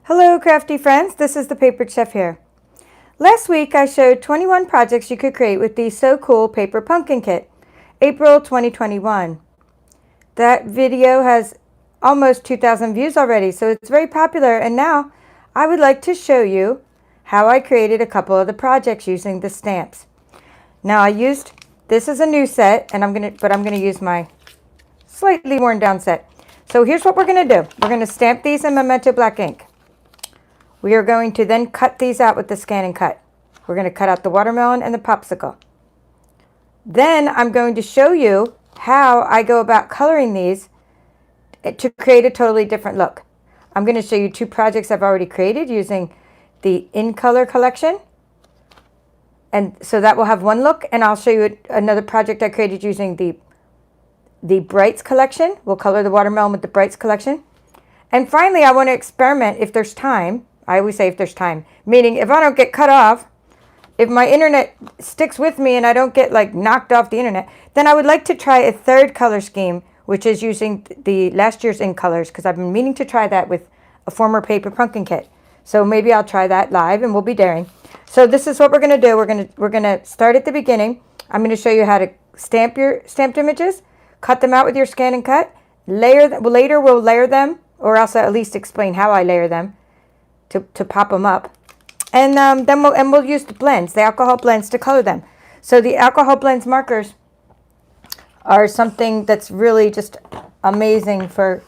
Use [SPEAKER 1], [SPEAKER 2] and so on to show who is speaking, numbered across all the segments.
[SPEAKER 1] Hello crafty friends, this is the Papered Chef here. Last week I showed 21 projects you could create with the So Cool Paper Pumpkin Kit, April 2021. That video has almost 2,000 views already, so it's very popular, and now I would like to show you how I created a couple of the projects using the stamps. Now this is a new set, and I'm gonna use my slightly worn down set. So here's what we're gonna do. We're gonna stamp these in Memento black ink. We are going to then cut these out with the ScanNCut. We're going to cut out the watermelon and the popsicle. Then I'm going to show you how I go about coloring these to create a totally different look. I'm going to show you two projects I've already created using the In Color collection. And so that will have one look, and I'll show you another project I created using the Brights collection. We'll color the watermelon with the Brights collection. And finally, I want to experiment if there's time. I always say if there's time, meaning if I don't get cut off, if my internet sticks with me and I don't get like knocked off the internet, then I would like to try a third color scheme, which is using the last year's In Colors, because I've been meaning to try that with a former paper pumpkin kit. So maybe I'll try that live, and we'll be daring. So this is what we're going to do. We're going to start at the beginning. I'm going to show you how to stamp your stamped images, cut them out with your ScanNCut, layer them. Later we'll layer them, or else I'll at least explain how I layer them to pop them up. And then we'll use the blends, the alcohol blends, to color them. So the alcohol blends markers are something that's really just amazing for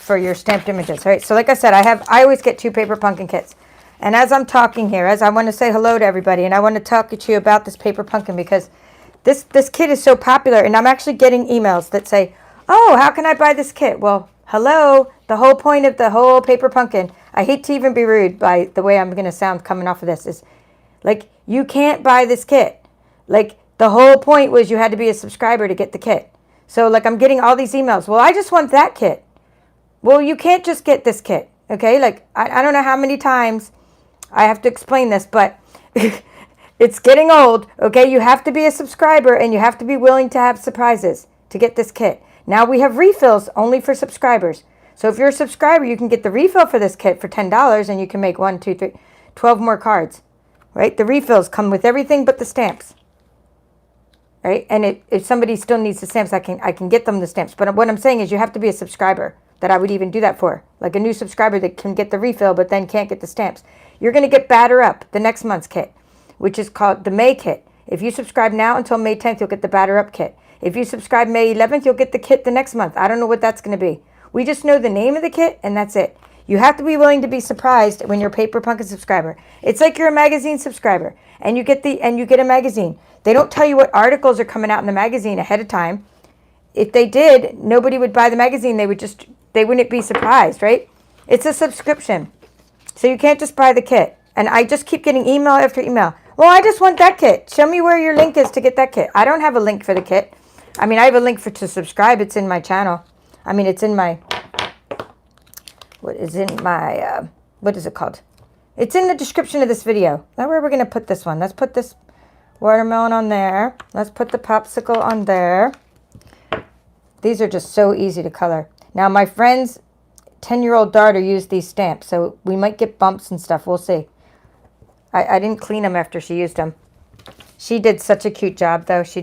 [SPEAKER 1] your stamped images. All right, so like I said, I always get two paper pumpkin kits. And as I'm talking here, as I want to say hello to everybody, and I want to talk to you about this paper pumpkin, because this kit is so popular, and I'm actually getting emails that say, oh, how can I buy this kit? Well, hello, the whole point of the whole paper pumpkin, I hate to even be rude by the way I'm going to sound coming off of this, is like, you can't buy this kit. Like, the whole point was you had to be a subscriber to get the kit. So like, I'm getting all these emails. Well, I just want that kit. Well, you can't just get this kit. Okay. Like, I don't know how many times I have to explain this, but it's getting old. Okay. You have to be a subscriber, and you have to be willing to have surprises to get this kit. Now we have refills only for subscribers. So if you're a subscriber, you can get the refill for this kit for $10, and you can make 1, 2, 3, 12 more cards, right? The refills come with everything but the stamps, right? And if somebody still needs the stamps, I can get them the stamps. But what I'm saying is you have to be a subscriber, that I would even do that for. Like a new subscriber that can get the refill but then can't get the stamps. You're going to get Batter Up, the next month's kit, which is called the May kit. If you subscribe now until May 10th, you'll get the Batter Up kit. If you subscribe May 11th, you'll get the kit the next month. I don't know what that's going to be. We just know the name of the kit, and that's it. You have to be willing to be surprised when you're a Paper Pumpkin subscriber. It's like you're a magazine subscriber, and you get a magazine. They don't tell you what articles are coming out in the magazine ahead of time. If they did, nobody would buy the magazine. They wouldn't be surprised, right? It's a subscription. So you can't just buy the kit. And I just keep getting email after email. Well, I just want that kit. Show me where your link is to get that kit. I don't have a link for the kit. I mean, I have a link to subscribe. It's in my channel. I mean, it's in my, what is it called? It's in the description of this video. Now where we're going to put this one. Let's put this watermelon on there. Let's put the popsicle on there. These are just so easy to color. Now my friend's 10-year-old daughter used these stamps, so we might get bumps and stuff. We'll see. I didn't clean them after she used them. She did such a cute job though. She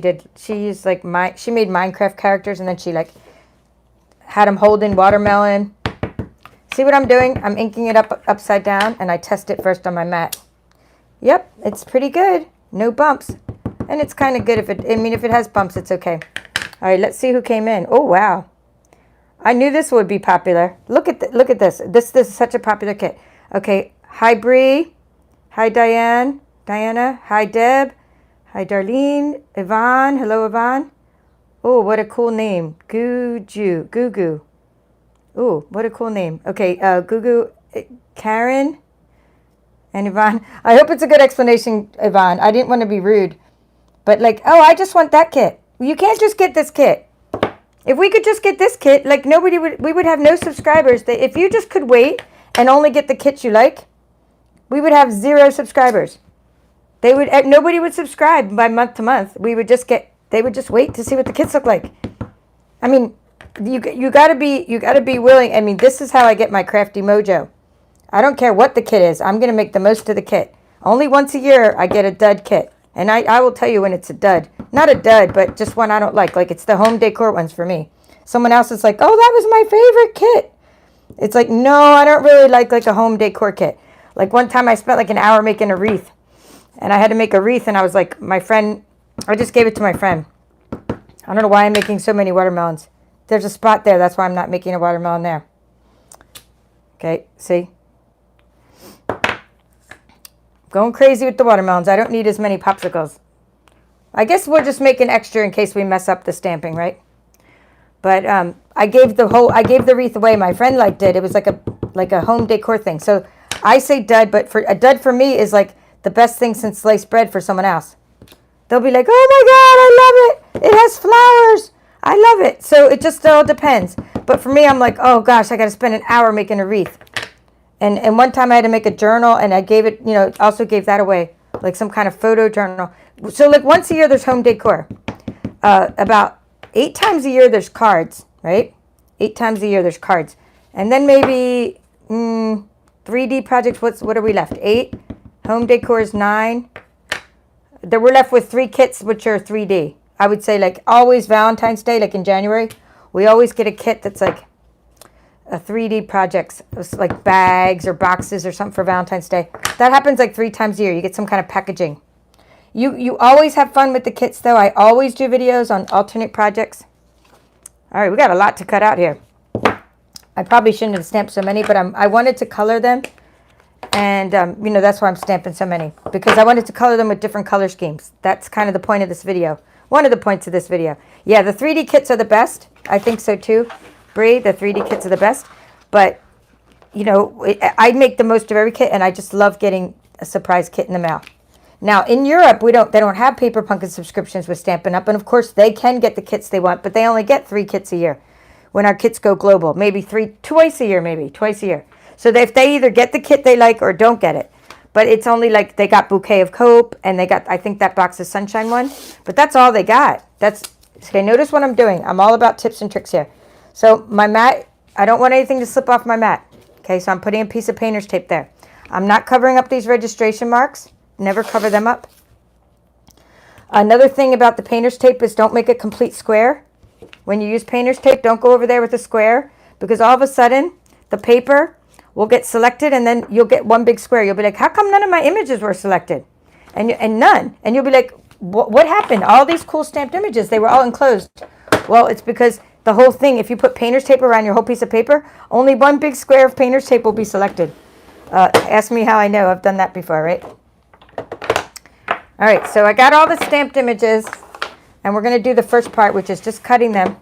[SPEAKER 1] used like she made Minecraft characters, and then she like had them holding watermelon. See what I'm doing? I'm inking it upside down, and I test it first on my mat. Yep, it's pretty good. No bumps. And it's kind of good if it has bumps, it's okay. All right, let's see who came in. Oh, wow. I knew this would be popular. Look at this. This is such a popular kit. Okay, hi Bree. Hi Diana. Hi Deb. Hi Darlene. Yvonne. Hello Yvonne. Oh, what a cool name. Gugu. Oh, what a cool name. Okay, Gugu, Karen, and Yvonne. I hope it's a good explanation, Yvonne. I didn't want to be rude. But like, oh, I just want that kit. You can't just get this kit. If we could just get this kit, like we would have no subscribers. If you just could wait and only get the kits you like, we would have 0 subscribers. Nobody would subscribe by month to month. They would just wait to see what the kits look like. I mean, you gotta be willing. I mean, this is how I get my crafty mojo. I don't care what the kit is. I'm going to make the most of the kit. Only once a year I get a dud kit. And I will tell you when it's a dud. Not a dud, but just one I don't like. Like, it's the home decor ones for me. Someone else is like, oh, that was my favorite kit. It's like, no, I don't really like a home decor kit. Like, one time I spent like an hour making a wreath. And I had to make a wreath, and I was like, my friend, I just gave it to my friend. I don't know why I'm making so many watermelons. There's a spot there. That's why I'm not making a watermelon there. Okay, see? Going crazy with the watermelons. I don't need as many popsicles. I guess we'll just make an extra in case we mess up the stamping, right? But I gave the wreath away. My friend liked it. It was like a home decor thing. So I say dud, but a dud for me is like the best thing since sliced bread for someone else. They'll be like, oh my God, I love it. It has flowers. I love it. So it just all depends. But for me, I'm like, oh gosh, I got to spend an hour making a wreath. And one time I had to make a journal, and I gave it, also gave that away, like some kind of photo journal. So like once a year there's home decor. About 8 times a year there's cards, right? 8 times a year there's cards. And then maybe 3D projects, what are we left? 8. Home decor is 9. We're left with 3 kits, which are 3D. I would say like always Valentine's Day, like in January, we always get a kit that's like a 3D projects, like bags or boxes or something for Valentine's Day. That happens like 3 times a year. You get some kind of packaging. You always have fun with the kits, though. I always do videos on alternate projects. All right, we got a lot to cut out here. I probably shouldn't have stamped so many, but I wanted to color them. And, that's why I'm stamping so many. Because I wanted to color them with different color schemes. That's kind of the point of this video. One of the points of this video. Yeah, the 3D kits are the best. I think so, too. Bree, the 3D kits are the best. But, I make the most of every kit, and I just love getting a surprise kit in the mail. Now, in Europe, they don't have Paper Pumpkin subscriptions with Stampin' Up! And, of course, they can get the kits they want, but they only get 3 kits a year when our kits go global. Maybe twice a year. So if they either get the kit they like or don't get it. But it's only like they got Bouquet of Cope, and they got, I think, that box of Sunshine one. But that's all they got. Okay, notice what I'm doing. I'm all about tips and tricks here. So my mat, I don't want anything to slip off my mat. Okay, so I'm putting a piece of painter's tape there. I'm not covering up these registration marks. Never cover them up. Another thing about the painter's tape is don't make a complete square. When you use painter's tape, don't go over there with a square, because all of a sudden the paper will get selected, and then you'll get one big square. You'll be like, how come none of my images were selected? And none. And you'll be like, what happened? All these cool stamped images, they were all enclosed. Well, it's because the whole thing, if you put painter's tape around your whole piece of paper, only one big square of painter's tape will be selected. Ask me how I know. I've done that before, right? All right, so I got all the stamped images, and we're going to do the first part, which is just cutting them.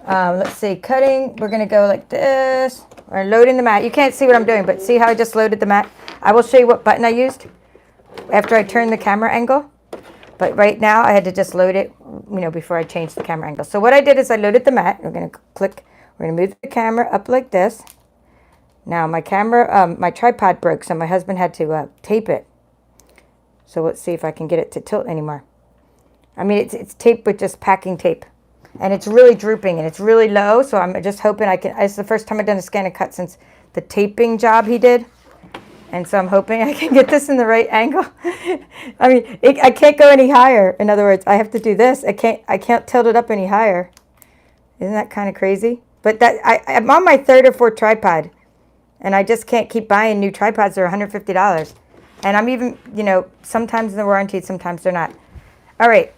[SPEAKER 1] Let's see, cutting. We're going to go like this. We're loading the mat. You can't see what I'm doing, but see how I just loaded the mat? I will show you what button I used after I turned the camera angle. But right now, I had to just load it, before I changed the camera angle. So what I did is I loaded the mat. We're going to click. We're going to move the camera up like this. Now, my camera, my tripod broke, so my husband had to tape it. So let's see if I can get it to tilt anymore. I mean, it's taped with just packing tape. And it's really drooping, and it's really low, so I'm just hoping I can. It's the first time I've done a ScanNCut since the taping job he did. And so I'm hoping I can get this in the right angle. I mean, I can't go any higher. In other words, I have to do this. I can't tilt it up any higher. Isn't that kind of crazy? But I'm on my 3rd or 4th tripod, and I just can't keep buying new tripods. They're $150. And I'm even, sometimes they're warranted, sometimes they're not. All right,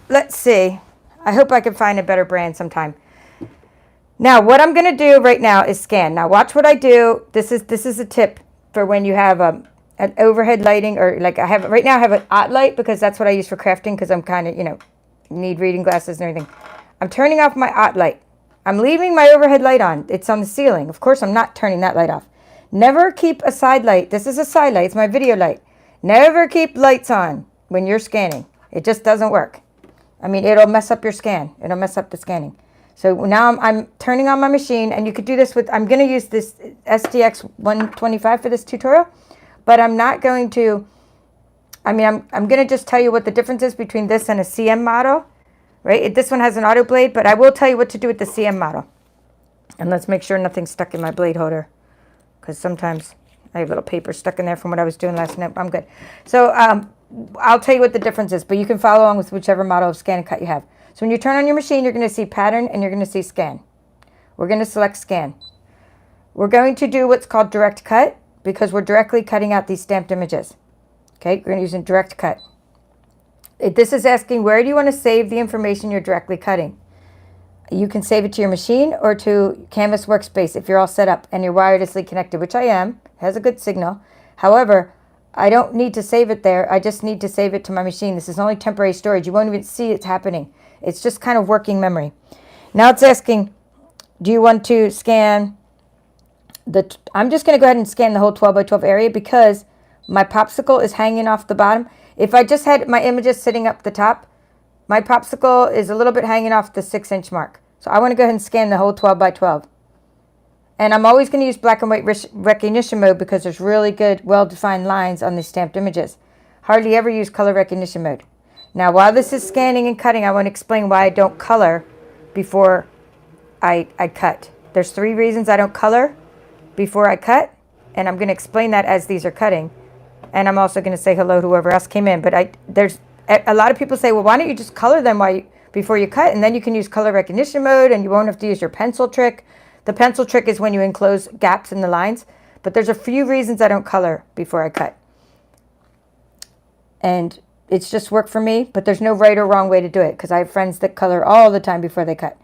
[SPEAKER 1] let's see. I hope I can find a better brand sometime. Now, what I'm going to do right now is scan. Now, watch what I do. This is a tip for when you have an overhead lighting, or like right now I have an OT light, because that's what I use for crafting, because I'm kind of, need reading glasses and everything. I'm turning off my OT light. I'm leaving my overhead light on. It's on the ceiling. Of course, I'm not turning that light off. Never keep a side light. This is a side light. It's my video light. Never keep lights on when you're scanning. It just doesn't work. I mean, it'll mess up your scan. It'll mess up the scanning. So now I'm turning on my machine, and you could do this with, I'm going to use this SDX 125 for this tutorial, but I'm not going to, I'm going to just tell you what the difference is between this and a CM model, right? This one has an auto blade, but I will tell you what to do with the CM model. And let's make sure nothing's stuck in my blade holder. because sometimes I have a little paper stuck in there from what I was doing last night. I'm good. So I'll tell you what the difference is, but you can follow along with whichever model of ScanNCut you have. So when you turn on your machine, you're going to see pattern and you're going to see scan. We're going to select scan. We're going to do what's called direct cut because we're directly cutting out these stamped images. Okay, we're going to use a direct cut. This is asking where do you want to save the information you're directly cutting. You can save it to your machine or to Canvas Workspace if you're all set up and you're wirelessly connected, which I am. It has a good signal. However, I don't need to save it there. I just need to save it to my machine. This is only temporary storage. You won't even see it's happening. It's just kind of working memory. Now it's asking, do you want to scan I'm just going to go ahead and scan the whole 12 by 12 area because my popsicle is hanging off the bottom. If I just had my images sitting up the top, my popsicle is a little bit hanging off the 6-inch mark. So I want to go ahead and scan the whole 12 by 12. And I'm always going to use black and white recognition mode because there's really good, well-defined lines on these stamped images. Hardly ever use color recognition mode. Now, while this is scanning and cutting, I want to explain why I don't color before I cut. There's 3 reasons I don't color before I cut, and I'm going to explain that as these are cutting. And I'm also going to say hello to whoever else came in. But there's a lot of people say, well, why don't you just color them before you cut, and then you can use color recognition mode, and you won't have to use your pencil trick. The pencil trick is when you enclose gaps in the lines. But there's a few reasons I don't color before I cut. And it's just worked for me, but there's no right or wrong way to do it because I have friends that color all the time before they cut.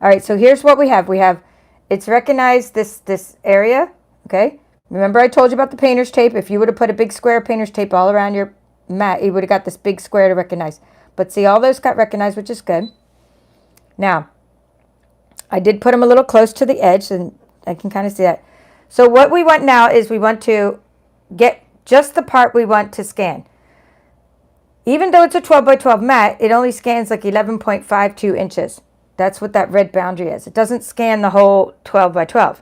[SPEAKER 1] All right, so here's what we have. It's recognized this area, okay? Remember I told you about the painter's tape. If you would have put a big square of painter's tape all around your mat, you would have got this big square to recognize. But see, all those got recognized, which is good. Now, I did put them a little close to the edge, and I can kind of see that. So what we want now is we want to get just the part we want to scan. Even though it's a 12 by 12 mat, it only scans like 11.52 inches. That's what that red boundary is. It doesn't scan the whole 12 by 12.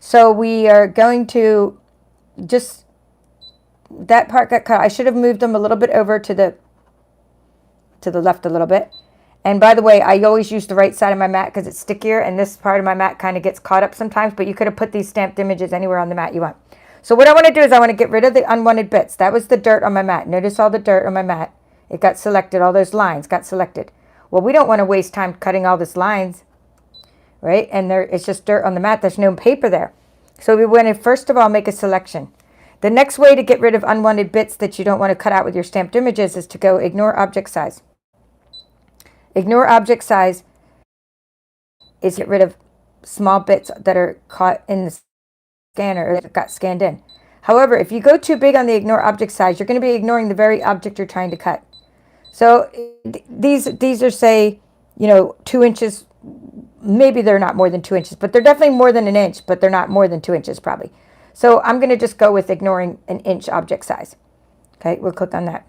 [SPEAKER 1] So we are going to just, that part got cut. I should have moved them a little bit over to the left a little bit. And by the way, I always use the right side of my mat because it's stickier, and this part of my mat kind of gets caught up sometimes, but you could have put these stamped images anywhere on the mat you want. So what I want to do is I want to get rid of the unwanted bits. That was the dirt on my mat. Notice all the dirt on my mat. It got selected. All those lines got selected. Well, we don't want to waste time cutting all these lines, right? And it's just dirt on the mat. There's no paper there. So we want to, first of all, make a selection. The next way to get rid of unwanted bits that you don't want to cut out with your stamped images is to go ignore object size. Ignore object size is get rid of small bits that are caught in the scanner or that got scanned in. However, if you go too big on the ignore object size, you're going to be ignoring the very object you're trying to cut. So these are, say, 2 inches. Maybe they're not more than 2 inches, but they're definitely more than an inch, but they're not more than 2 inches probably. So I'm going to just go with ignoring an inch object size. Okay, we'll click on that.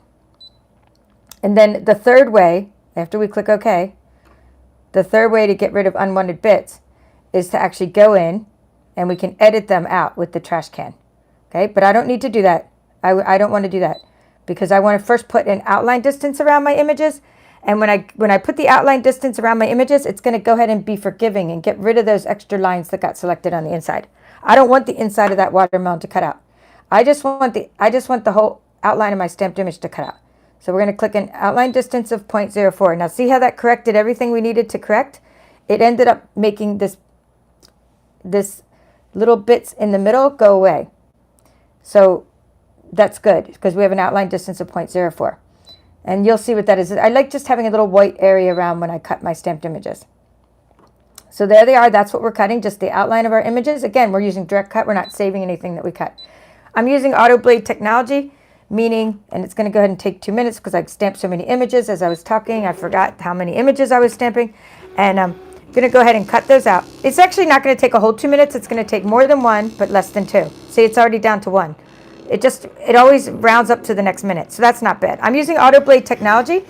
[SPEAKER 1] And then the third way, after we click OK, the third way to get rid of unwanted bits is to actually go in and we can edit them out with the trash can. Okay, but I don't need to do that. I don't want to do that because I want to first put an outline distance around my images. And when I put the outline distance around my images, it's going to go ahead and be forgiving and get rid of those extra lines that got selected on the inside. I don't want the inside of that watermelon to cut out. I just want the whole outline of my stamped image to cut out. So we're going to click an outline distance of 0.04. Now see how that corrected everything we needed to correct? It ended up making this little bits in the middle go away. So that's good because we have an outline distance of 0.04. And you'll see what that is. I like just having a little white area around when I cut my stamped images. So there they are. That's what we're cutting, just the outline of our images. Again, we're using direct cut. We're not saving anything that we cut. I'm using auto blade technology, meaning, and it's going to go ahead and take 2 minutes because I stamped so many images as I was talking. I forgot how many images I was stamping. And I'm going to go ahead and cut those out. It's actually not going to take a whole 2 minutes. It's going to take more than 1, but less than 2. See, it's already down to 1. It always rounds up to the next minute, so that's not bad. I'm using auto blade technology.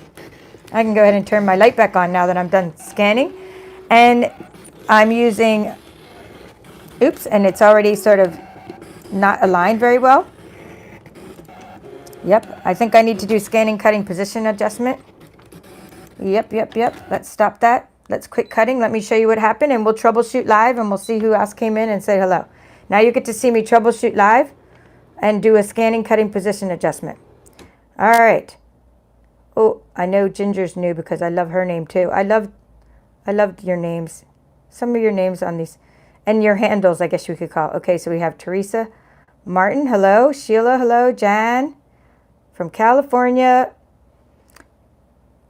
[SPEAKER 1] I can go ahead and turn my light back on now that I'm done scanning. And I'm using, and it's already sort of not aligned very well. Yep, I think I need to do scanning cutting position adjustment. Yep. Let's stop that. Let's quit cutting. Let me show you what happened, and we'll troubleshoot live, and we'll see who else came in and say hello. Now you get to see me troubleshoot live and do a scanning, cutting position adjustment. All right. Oh, I know Ginger's new because I love her name too. I loved your names. Some of your names on these. And your handles, I guess you could call. Okay, so we have Teresa Martin. Hello. Sheila. Hello. Jan from California.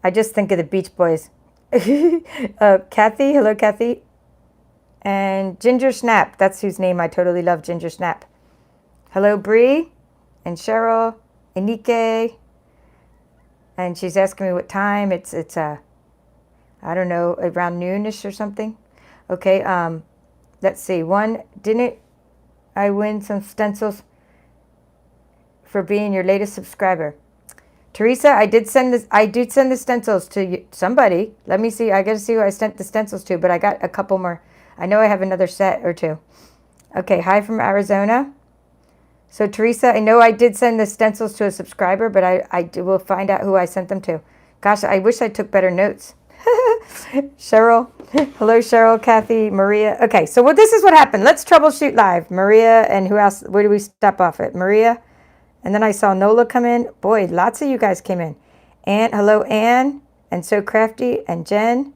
[SPEAKER 1] I just think of the Beach Boys. Kathy. Hello, Kathy. And Ginger Snap. That's whose name I totally love, Ginger Snap. Hello, Bree and Cheryl, Enike. And she's asking me what time. It's I don't know, around noonish or something. Okay, let's see. Didn't I win some stencils for being your latest subscriber? Teresa, I did send the stencils to somebody. Let me see. I got to see who I sent the stencils to, but I got a couple more. I know I have another set or two. Okay, hi from Arizona. So Teresa, I know I did send the stencils to a subscriber, but I will find out who I sent them to. Gosh, I wish I took better notes. Cheryl. Hello, Cheryl, Kathy, Maria. Okay, so this is what happened. Let's troubleshoot live. Maria, and who else? Where do we stop off at? Maria. And then I saw Nola come in. Boy, lots of you guys came in. Hello, Anne, and So Crafty, and Jen.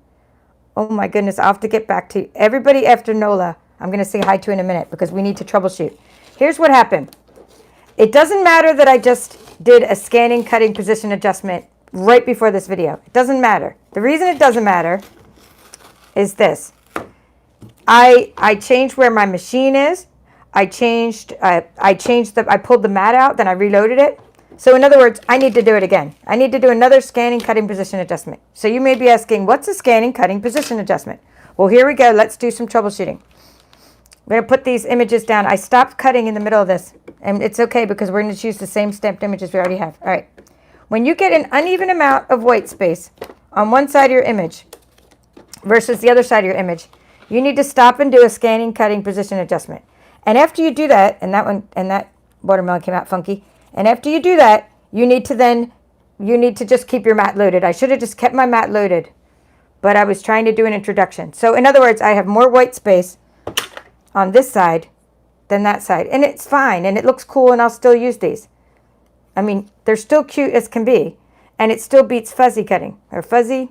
[SPEAKER 1] Oh my goodness, I'll have to get back to everybody after Nola. I'm going to say hi to in a minute because we need to troubleshoot. Here's what happened. It doesn't matter that I just did a scanning, cutting position adjustment right before this video. It doesn't matter. The reason it doesn't matter is this. I changed where my machine is. I pulled the mat out, then I reloaded it. So in other words, I need to do it again. I need to do another scanning, cutting position adjustment. So you may be asking, what's a scanning, cutting position adjustment? Well, here we go. Let's do some troubleshooting. I'm going to put these images down. I stopped cutting in the middle of this, and it's okay because we're going to use the same stamped images we already have. All right. When you get an uneven amount of white space on one side of your image versus the other side of your image, you need to stop and do a scanning, cutting position adjustment. And after you do that, and that watermelon came out funky. And after you do that, you need to just keep your mat loaded. I should have just kept my mat loaded, but I was trying to do an introduction. So in other words, I have more white space on this side than that side. And it's fine, and it looks cool, and I'll still use these. I mean, they're still cute as can be, and it still beats fuzzy cutting, or fussy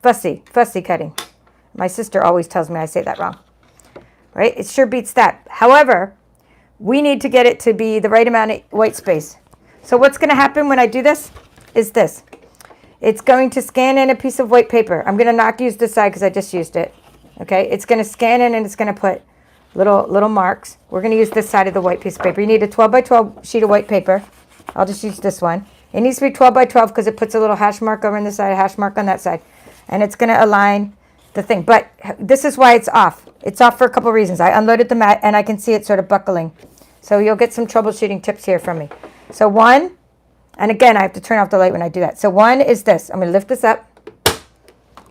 [SPEAKER 1] cutting. My sister always tells me I say that wrong. Right? It sure beats that. However, we need to get it to be the right amount of white space. So what's going to happen when I do this is this. It's going to scan in a piece of white paper. I'm going to not use this side because I just used it. Okay? It's going to scan in and it's going to put little marks. We're going to use this side of the white piece of paper. You need a 12 by 12 sheet of white paper. I'll just use this one. It needs to be 12 by 12 because it puts a little hash mark over on this side, a hash mark on that side. And it's going to align the thing. But this is why it's off. It's off for a couple reasons. I unloaded the mat and I can see it sort of buckling. So you'll get some troubleshooting tips here from me. So one, and again, I have to turn off the light when I do that. So one is this. I'm going to lift this up.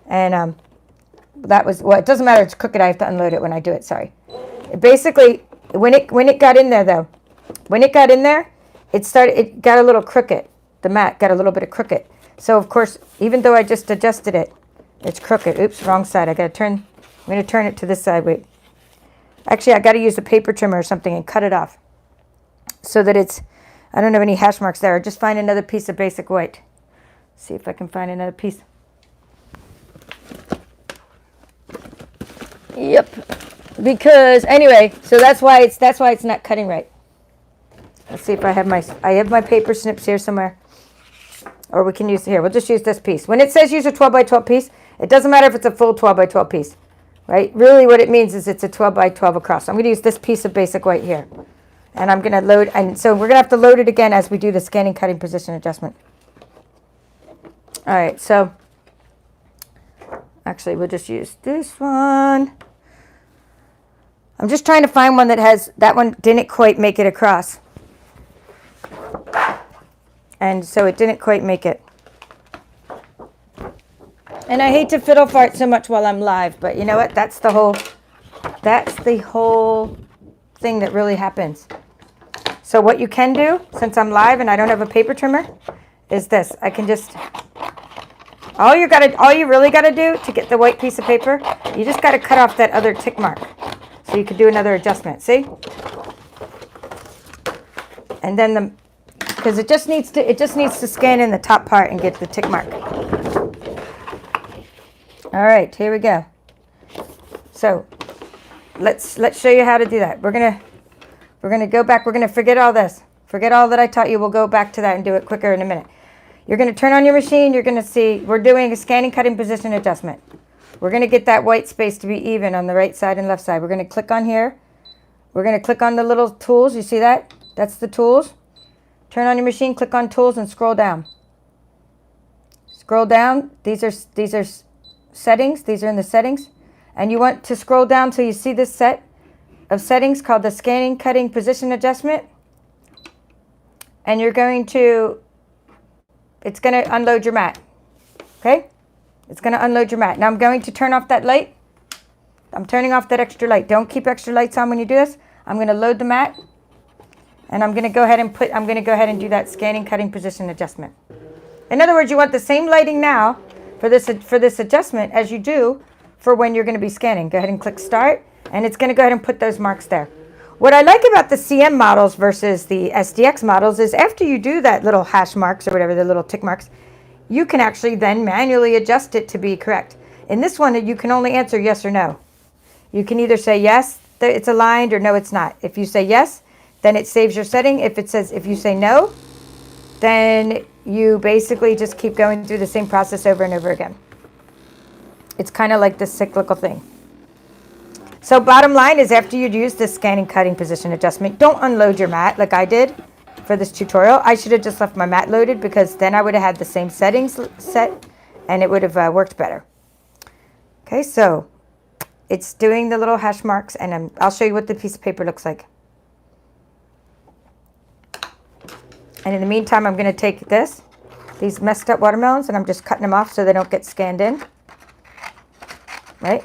[SPEAKER 1] And that was, well, it doesn't matter. It's crooked. I have to unload it when I do it. Sorry. Basically, when it got in there, though, it got a little crooked. The mat got a little bit of crooked. So, of course, even though I just adjusted it, it's crooked. Oops, wrong side. I'm going to turn it to this side. Wait. Actually, I got to use a paper trimmer or something and cut it off so that I don't have any hash marks there. Just find another piece of basic white. See if I can find another piece. Yep. Because anyway, so that's why it's not cutting right. Let's see if I have my paper snips here somewhere. Or we can use it here. We'll just use this piece. When it says use a 12 by 12 piece, it doesn't matter if it's a full 12 by 12 piece. Right? Really what it means is it's a 12 by 12 across. So I'm going to use this piece of basic white here. And I'm going to load, and so we're going to have to load it again as we do the scanning, cutting position adjustment. All right, so actually we'll just use this one. I'm just trying to find one that one didn't quite make it across. And so it didn't quite make it. And I hate to fiddle fart so much while I'm live, but you know what? That's the whole thing that really happens. So what you can do, since I'm live and I don't have a paper trimmer, is this. I can just, all you really gotta do to get the white piece of paper, you just gotta cut off that other tick mark. So So you could do another adjustment, see? And then because it just needs to scan in the top part and get the tick mark. All right, here we go. So let's show you how to do that. We're gonna go back. We're gonna forget all this. Forget all that I taught you. We'll go back to that and do it quicker in a minute. You're gonna turn on your machine. You're gonna see we're doing a scanning, cutting, position adjustment. We're gonna get that white space to be even on the right side and left side. We're gonna click on here. We're gonna click on the little tools. You see that? That's the tools. Turn on your machine. Click on tools and scroll down. Scroll down. These are settings. These are in the settings. And you want to scroll down till you see this set of settings called the scanning, cutting, position adjustment. And you're going to, it's going to unload your mat. Okay? It's going to unload your mat. Now I'm going to turn off that light. I'm turning off that extra light. Don't keep extra lights on when you do this. I'm going to load the mat. And I'm going to go ahead and do that scanning, cutting, position adjustment. In other words, you want the same lighting now for this adjustment as you do for when you're going to be scanning. Go ahead and click start, and it's going to go ahead and put those marks there. What I like about the CM models versus the SDX models is after you do that little hash marks or whatever, the little tick marks, you can actually then manually adjust it to be correct. In this one, you can only answer yes or no. You can either say yes, it's aligned, or no, it's not. If you say yes, then it saves your setting. If you say no, then you basically just keep going through the same process over and over again. It's kind of like this cyclical thing. So bottom line is after you'd use this scanning, cutting, position adjustment, don't unload your mat like I did for this tutorial. I should have just left my mat loaded because then I would have had the same settings set and it would have worked better. Okay, so it's doing the little hash marks, and I'll show you what the piece of paper looks like. And in the meantime, I'm going to take these messed up watermelons, and I'm just cutting them off so they don't get scanned in. Right?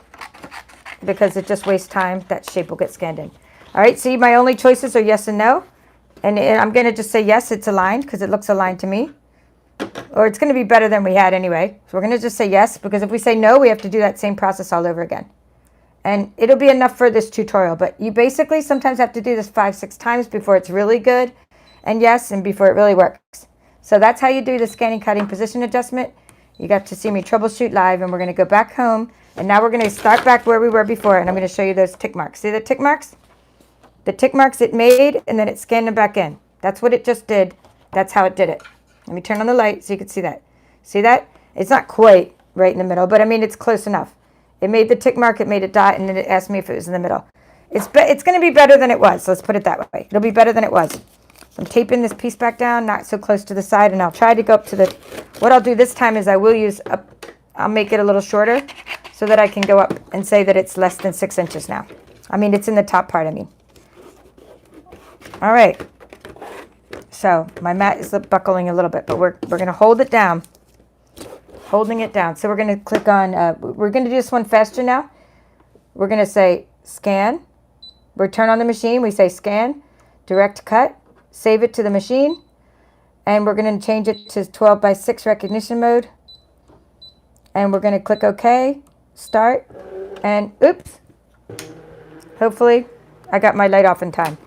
[SPEAKER 1] Because it just wastes time. That shape will get scanned in. All right, see, my only choices are yes and no. And I'm going to just say yes, it's aligned, because it looks aligned to me. Or it's going to be better than we had anyway. So we're going to just say yes, because if we say no, we have to do that same process all over again. And it'll be enough for this tutorial. But you basically sometimes have to do this 5-6 times before it's really good. And yes, and before it really works. So that's how you do the scanning, cutting, position adjustment. You got to see me troubleshoot live, and we're going to go back home. And now we're going to start back where we were before, and I'm going to show you those tick marks. See the tick marks? The tick marks it made, and then it scanned them back in. That's what it just did. That's how it did it. Let me turn on the light so you can see that. See that? It's not quite right in the middle, but I mean, it's close enough. It made the tick mark, it made a dot, and then it asked me if it was in the middle. It's going to be better than it was. Let's put it that way. It'll be better than it was. I'm taping this piece back down, not so close to the side, and I'll try to go up to the, what I'll do this time is I'll make it a little shorter so that I can go up and say that it's less than 6 inches now. I mean, it's in the top part, I mean. All right. So my mat is buckling a little bit, but we're going to hold it down. Holding it down. So we're going to click on, we're going to do this one faster now. We're going to say scan. We turn on the machine, we say scan, direct cut. Save it to the machine, and we're going to change it to 12:6 recognition mode, and we're going to click OK, start, and oops, hopefully I got my light off in time.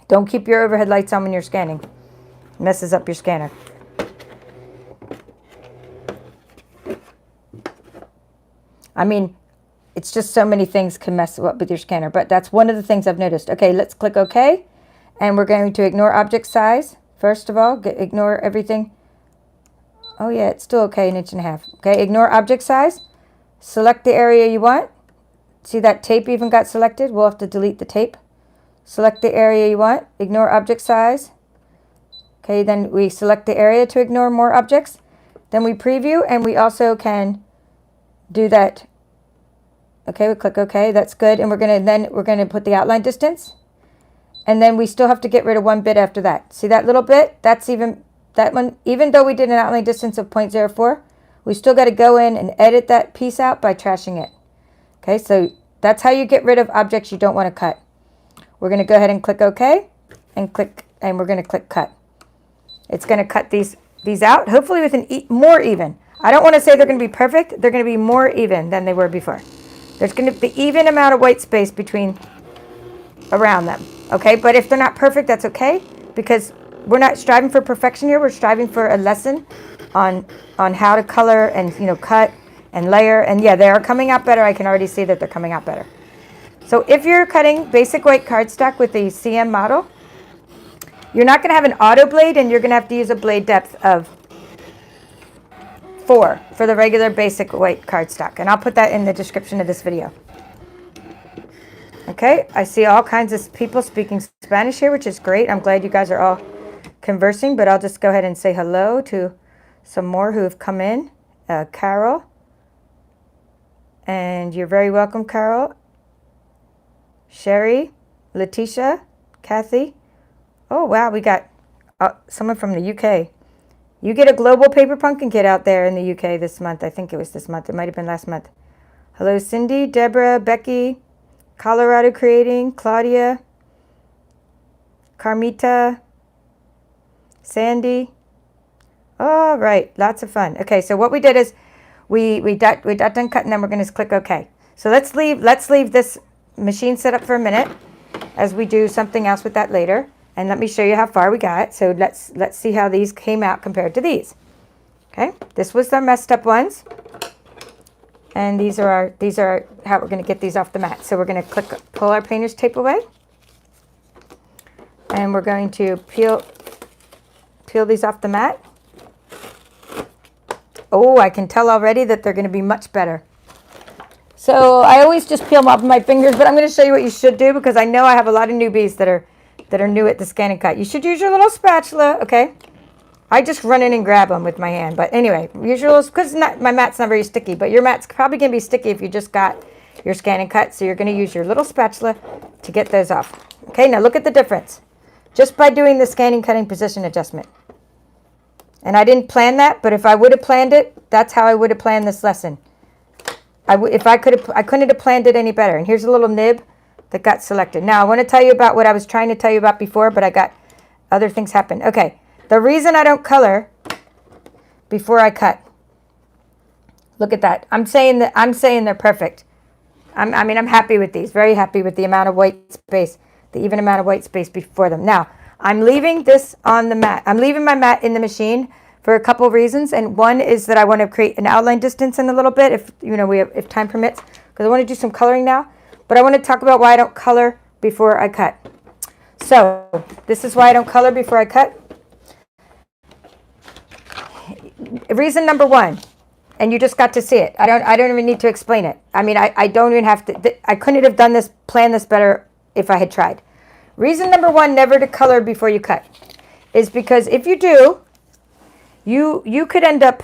[SPEAKER 1] Don't keep your overhead lights on when you're scanning. It messes up your scanner. I mean, it's just so many things can mess up with your scanner, but that's one of the things I've noticed. Okay, let's click OK. And we're going to ignore object size. First of all, ignore everything. Oh yeah, it's still okay, 1.5 inches. Okay, ignore object size. Select the area you want. See that tape even got selected? We'll have to delete the tape. Select the area you want. Ignore object size. Okay, then we select the area to ignore more objects. Then we preview, and we also can do that. Okay, we click OK. That's good. And we're gonna put the outline distance. And then we still have to get rid of 1 bit after that. See that little bit? That's even, that one, even though we did an outline distance of 0.04, we still got to go in and edit that piece out by trashing it. Okay, so that's how you get rid of objects you don't want to cut. We're going to go ahead and click OK, and we're going to click cut. It's going to cut these out, hopefully with more even. I don't want to say they're going to be perfect. They're going to be more even than they were before. There's going to be even amount of white space between around them. Okay, but if they're not perfect, that's okay, because we're not striving for perfection here. We're striving for a lesson on how to color and, you know, cut and layer. And yeah, they are coming out better. I can already see that they're coming out better. So if you're cutting basic white cardstock with the CM model, you're not going to have an auto blade, and you're going to have to use a blade depth of 4 for the regular basic white cardstock. And I'll put that in the description of this video. Okay, I see all kinds of people speaking Spanish here, which is great. I'm glad you guys are all conversing, but I'll just go ahead and say hello to some more who have come in. Carol, and you're very welcome, Carol. Sherry, Letitia, Kathy. Oh, wow, we got someone from the UK. You get a global paper pumpkin kit out there in the UK this month. I think it was this month. It might have been last month. Hello, Cindy, Deborah, Becky, Colorado Creating, Claudia, Carmita, Sandy. All right, lots of fun. Okay, so what we did is we got done cutting, then we're going to click OK. So let's leave this machine set up for a minute as we do something else with that later. And let me show you how far we got. So let's see how these came out compared to these. Okay, this was the messed up ones. And these are how we're going to get these off the mat. So we're going to pull our painter's tape away. And we're going to peel these off the mat. Oh, I can tell already that they're going to be much better. So I always just peel them off with my fingers, but I'm going to show you what you should do, because I know I have a lot of newbies that are new at the ScanNCut. You should use your little spatula, okay? I just run in and grab them with my hand. But anyway, use your little, because my mat's not very sticky, but your mat's probably going to be sticky if you just got your ScanNCut. So you're going to use your little spatula to get those off. Okay, now look at the difference. Just by doing the scanning, cutting position adjustment. And I didn't plan that, but if I would have planned it, that's how I would have planned this lesson. I couldn't have planned it any better. And here's a little nib that got selected. Now I want to tell you about what I was trying to tell you about before, but I got other things happen. Okay, the reason I don't color before I cut. Look at that. I'm saying they're perfect. I'm happy with these. Very happy with the amount of white space, the even amount of white space before them. Now I'm leaving this on the mat. I'm leaving my mat in the machine for a couple of reasons, and one is that I want to create an outline distance in a little bit, if time permits, because I want to do some coloring now. But I want to talk about why I don't color before I cut. So this is why I don't color before I cut. Reason number 1, and you just got to see it. I don't even need to explain it. I mean, I don't even have to. I couldn't have planned this better if I had tried. Reason number 1, never to color before you cut, is because if you do, you could end up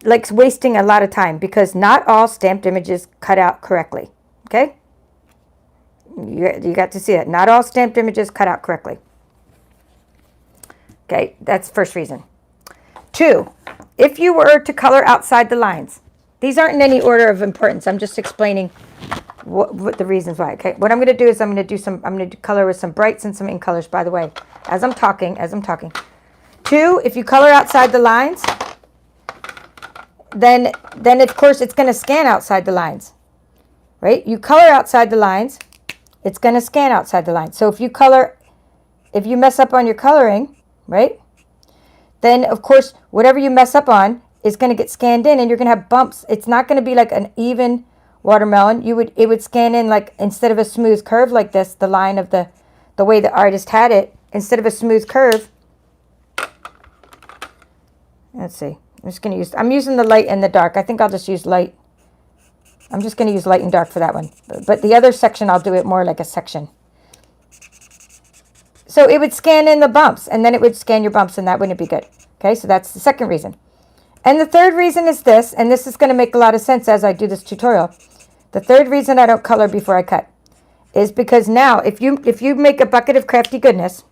[SPEAKER 1] like wasting a lot of time, because not all stamped images cut out correctly. Okay, you got to see it. Not all stamped images cut out correctly. Okay, that's first reason. 2, if you were to color outside the lines, these aren't in any order of importance. I'm just explaining what the reasons why. Okay, what I'm going to do is I'm going to color with some brights and some ink colors, by the way, as I'm talking. 2, if you color outside the lines, then of course it's going to scan outside the lines, right? You color outside the lines, it's going to scan outside the lines. So if you mess up on your coloring, right, then of course whatever you mess up on is going to get scanned in, and you're going to have bumps. It's not going to be like an even watermelon. It would scan in, like, instead of a smooth curve like this, the line of the way the artist had it, instead of a smooth curve. Let's see. I'm using the light and the dark. I think I'll just use light. I'm just going to use light and dark for that one. But the other section, I'll do it more like a section. So it would scan in the bumps, and then it would scan your bumps, and that wouldn't be good. Okay, so that's the second reason. And the third reason is this, and this is going to make a lot of sense as I do this tutorial. The third reason I don't color before I cut is because now, if you make a bucket of crafty goodness,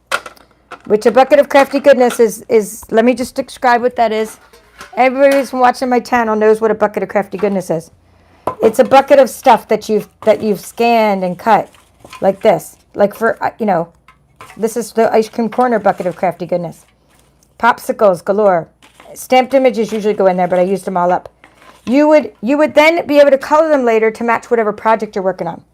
[SPEAKER 1] which a bucket of crafty goodness is, let me just describe what that is. Everybody who's watching my channel knows what a bucket of crafty goodness is. It's a bucket of stuff that you've scanned and cut, like this. Like for, this is the ice cream corner bucket of crafty goodness. Popsicles galore. Stamped images usually go in there, but I used them all up. you would then be able to color them later to match whatever project you're working on.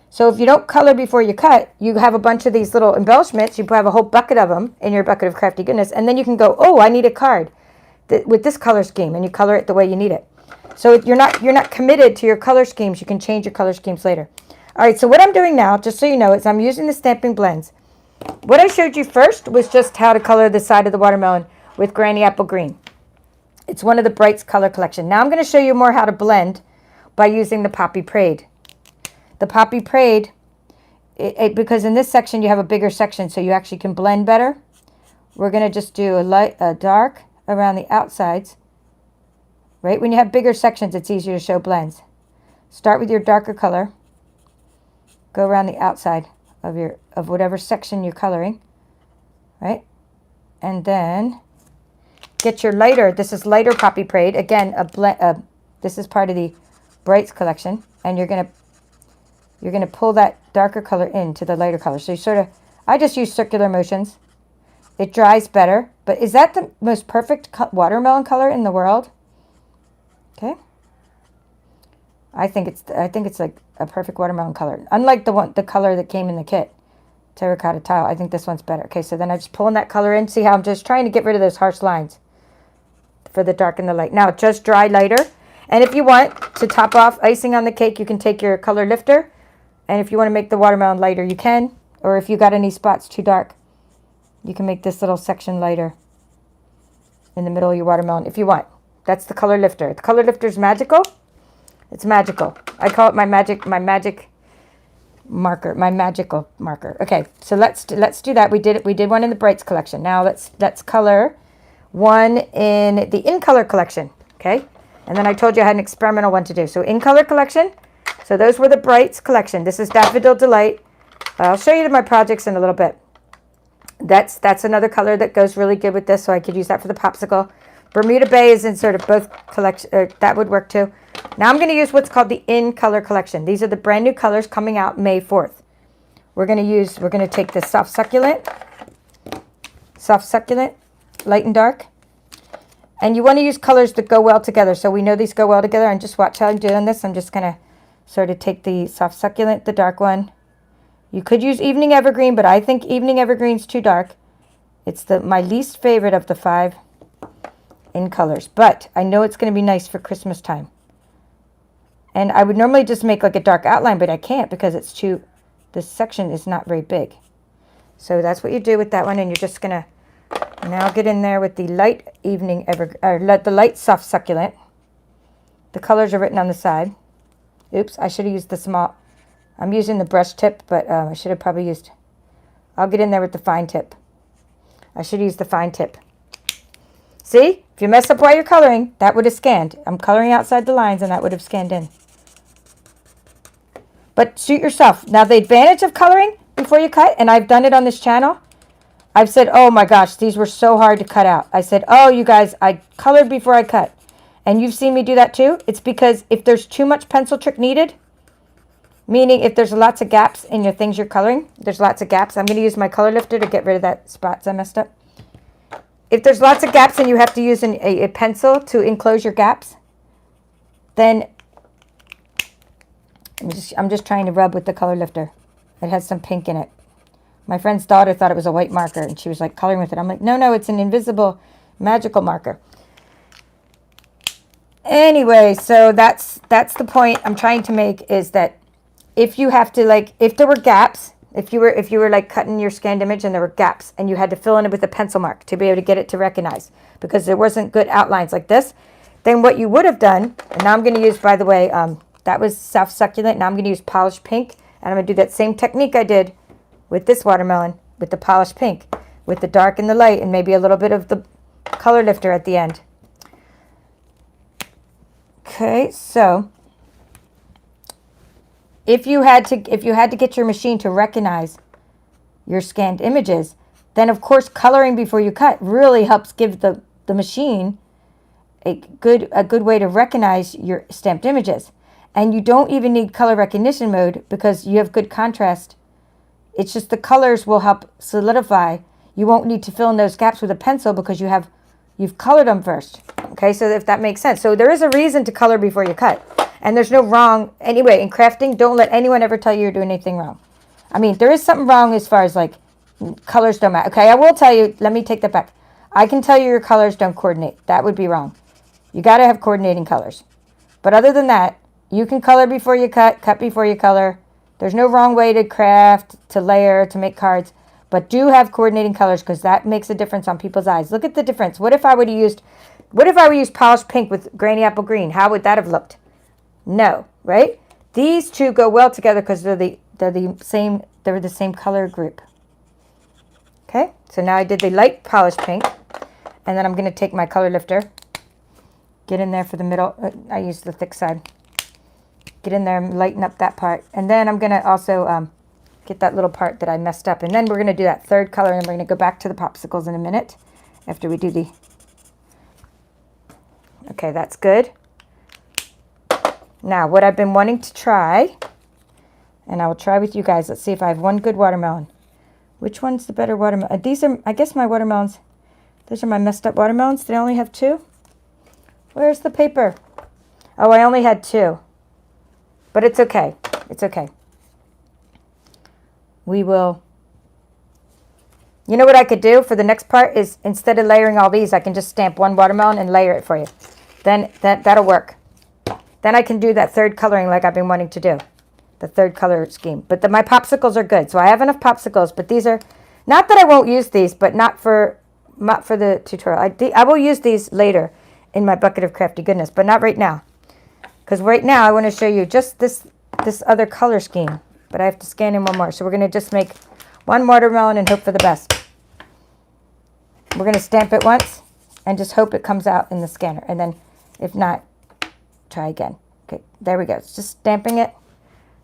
[SPEAKER 1] So if you don't color before you cut, you have a bunch of these little embellishments. You have a whole bucket of them in your bucket of crafty goodness, and then you can go, oh, I need a card with this color scheme, and you color it the way you need it. So you're not committed to your color schemes. You can change your color schemes later. All right, so what I'm doing now, just so you know, is I'm using the Stampin' blends. What I showed you first was just how to color the side of the watermelon with Granny Apple Green. It's one of the Brights color collection. Now I'm going to show you more how to blend by using the Poppy Parade. The Poppy Parade, because in this section you have a bigger section, so you actually can blend better. We're going to just do a dark around the outsides. Right when you have bigger sections, it's easier to show blends. Start with your darker color. Go around the outside of whatever section you're coloring, right? And then get your lighter. This is lighter Poppy Parade. Again, this is part of the Brights collection, and you're gonna pull that darker color into the lighter color. So I just use circular motions. It dries better, but is that the most perfect watermelon color in the world? Okay. I think it's like a perfect watermelon color. Unlike the color that came in the kit, terracotta tile. I think this one's better. Okay, so then I just pull in that color in. See how I'm just trying to get rid of those harsh lines for the dark and the light. Now just dry lighter. And if you want to top off icing on the cake, you can take your color lifter. And if you want to make the watermelon lighter, you can. Or if you got any spots too dark, you can make this little section lighter in the middle of your watermelon if you want. That's the color lifter. The color lifter is magical. It's magical. I call it my magic marker, my magical marker. Okay, so let's do that. We did one in the Brights collection. Now let's color one in the In Color collection. Okay, and then I told you I had an experimental one to do. So In Color collection. So those were the Brights collection. This is Daffodil Delight. I'll show you my projects in a little bit. That's another color that goes really good with this, so I could use that for the popsicle. Bermuda Bay is in sort of both collection. That would work too. Now I'm going to use what's called the In Color collection. These are the brand new colors coming out May 4th. We're going to take this soft succulent, light and dark. And you want to use colors that go well together. So we know these go well together. And just watch how I'm doing this. I'm just going to sort of take the soft succulent, the dark one. You could use Evening Evergreen, but I think Evening Evergreen's too dark. It's my least favorite of the 5 in colors, but I know it's going to be nice for Christmas time. And I would normally just make like a dark outline, but I can't because this section is not very big. So that's what you do with that one, and you're just going to now get in there with the light the light soft succulent. The colors are written on the side. Oops, I should have used the small. I'm using the brush tip, but I should have probably used. I'll get in there with the fine tip. I should use the fine tip. See, if you mess up while you're coloring, that would have scanned. I'm coloring outside the lines, and that would have scanned in. But suit yourself. Now, the advantage of coloring before you cut, and I've done it on this channel, I've said, oh my gosh, these were so hard to cut out. I said, oh, you guys, I colored before I cut. And you've seen me do that too. It's because if there's too much pencil trick needed, meaning if there's lots of gaps in your things you're coloring, there's lots of gaps. I'm going to use my color lifter to get rid of that spots I messed up. If there's lots of gaps and you have to use a pencil to enclose your gaps, then I'm just trying to rub with the color lifter. It has some pink in it. My friend's daughter thought it was a white marker, and she was like coloring with it. I'm like, no, it's an invisible magical marker. Anyway, so that's the point I'm trying to make, is that if you have to, like, if there were gaps, if you were like cutting your scanned image and there were gaps and you had to fill in it with a pencil mark to be able to get it to recognize because there wasn't good outlines like this, then what you would have done, and now I'm going to use, by the way, that was soft succulent. Now I'm going to use polished pink, and I'm going to do that same technique I did with this watermelon with the polished pink, with the dark and the light, and maybe a little bit of the color lifter at the end. Okay, so if you had to get your machine to recognize your scanned images, then of course coloring before you cut really helps give the machine a good way to recognize your stamped images. And you don't even need color recognition mode because you have good contrast. It's just the colors will help solidify. You won't need to fill in those gaps with a pencil because you've colored them first. Okay, so if that makes sense. So there is a reason to color before you cut. And there's no wrong. Anyway, in crafting, don't let anyone ever tell you you're doing anything wrong. I mean, there is something wrong as far as like colors don't matter. Okay, I will tell you, let me take that back. I can tell you your colors don't coordinate. That would be wrong. You got to have coordinating colors. But other than that, you can color before you cut before you color. There's no wrong way to craft, to layer, to make cards. But do have coordinating colors because that makes a difference on people's eyes. Look at the difference. What if I would have used polished pink with granny apple green? How would that have looked? No, right? These two go well together because they're the same color group. Okay, so now I did the light polished pink, and then I'm going to take my color lifter, get in there for the middle. I used the thick side. Get in there and lighten up that part, and then I'm going to also get that little part that I messed up, and then we're going to do that third color, and we're going to go back to the popsicles in a minute after we do the. Okay, that's good. Now, what I've been wanting to try, and I will try with you guys. Let's see if I have one good watermelon. Which one's the better watermelon? These are, I guess, my watermelons. Those are my messed up watermelons. Did I only have 2? Where's the paper? Oh, I only had 2. But it's okay. It's okay. We will. You know what I could do for the next part is instead of layering all these, I can just stamp one watermelon and layer it for you. Then that'll work. Then I can do that third coloring like I've been wanting to do. The third color scheme. But my popsicles are good. So I have enough popsicles, but these are, not that I won't use these, but not for the tutorial. I will use these later in my bucket of crafty goodness, but not right now. Because right now I want to show you just this other color scheme. But I have to scan in one more. So we're going to just make one watermelon and hope for the best. We're going to stamp it once and just hope it comes out in the scanner. And then if not, try again. Okay, there we go. It's just stamping it.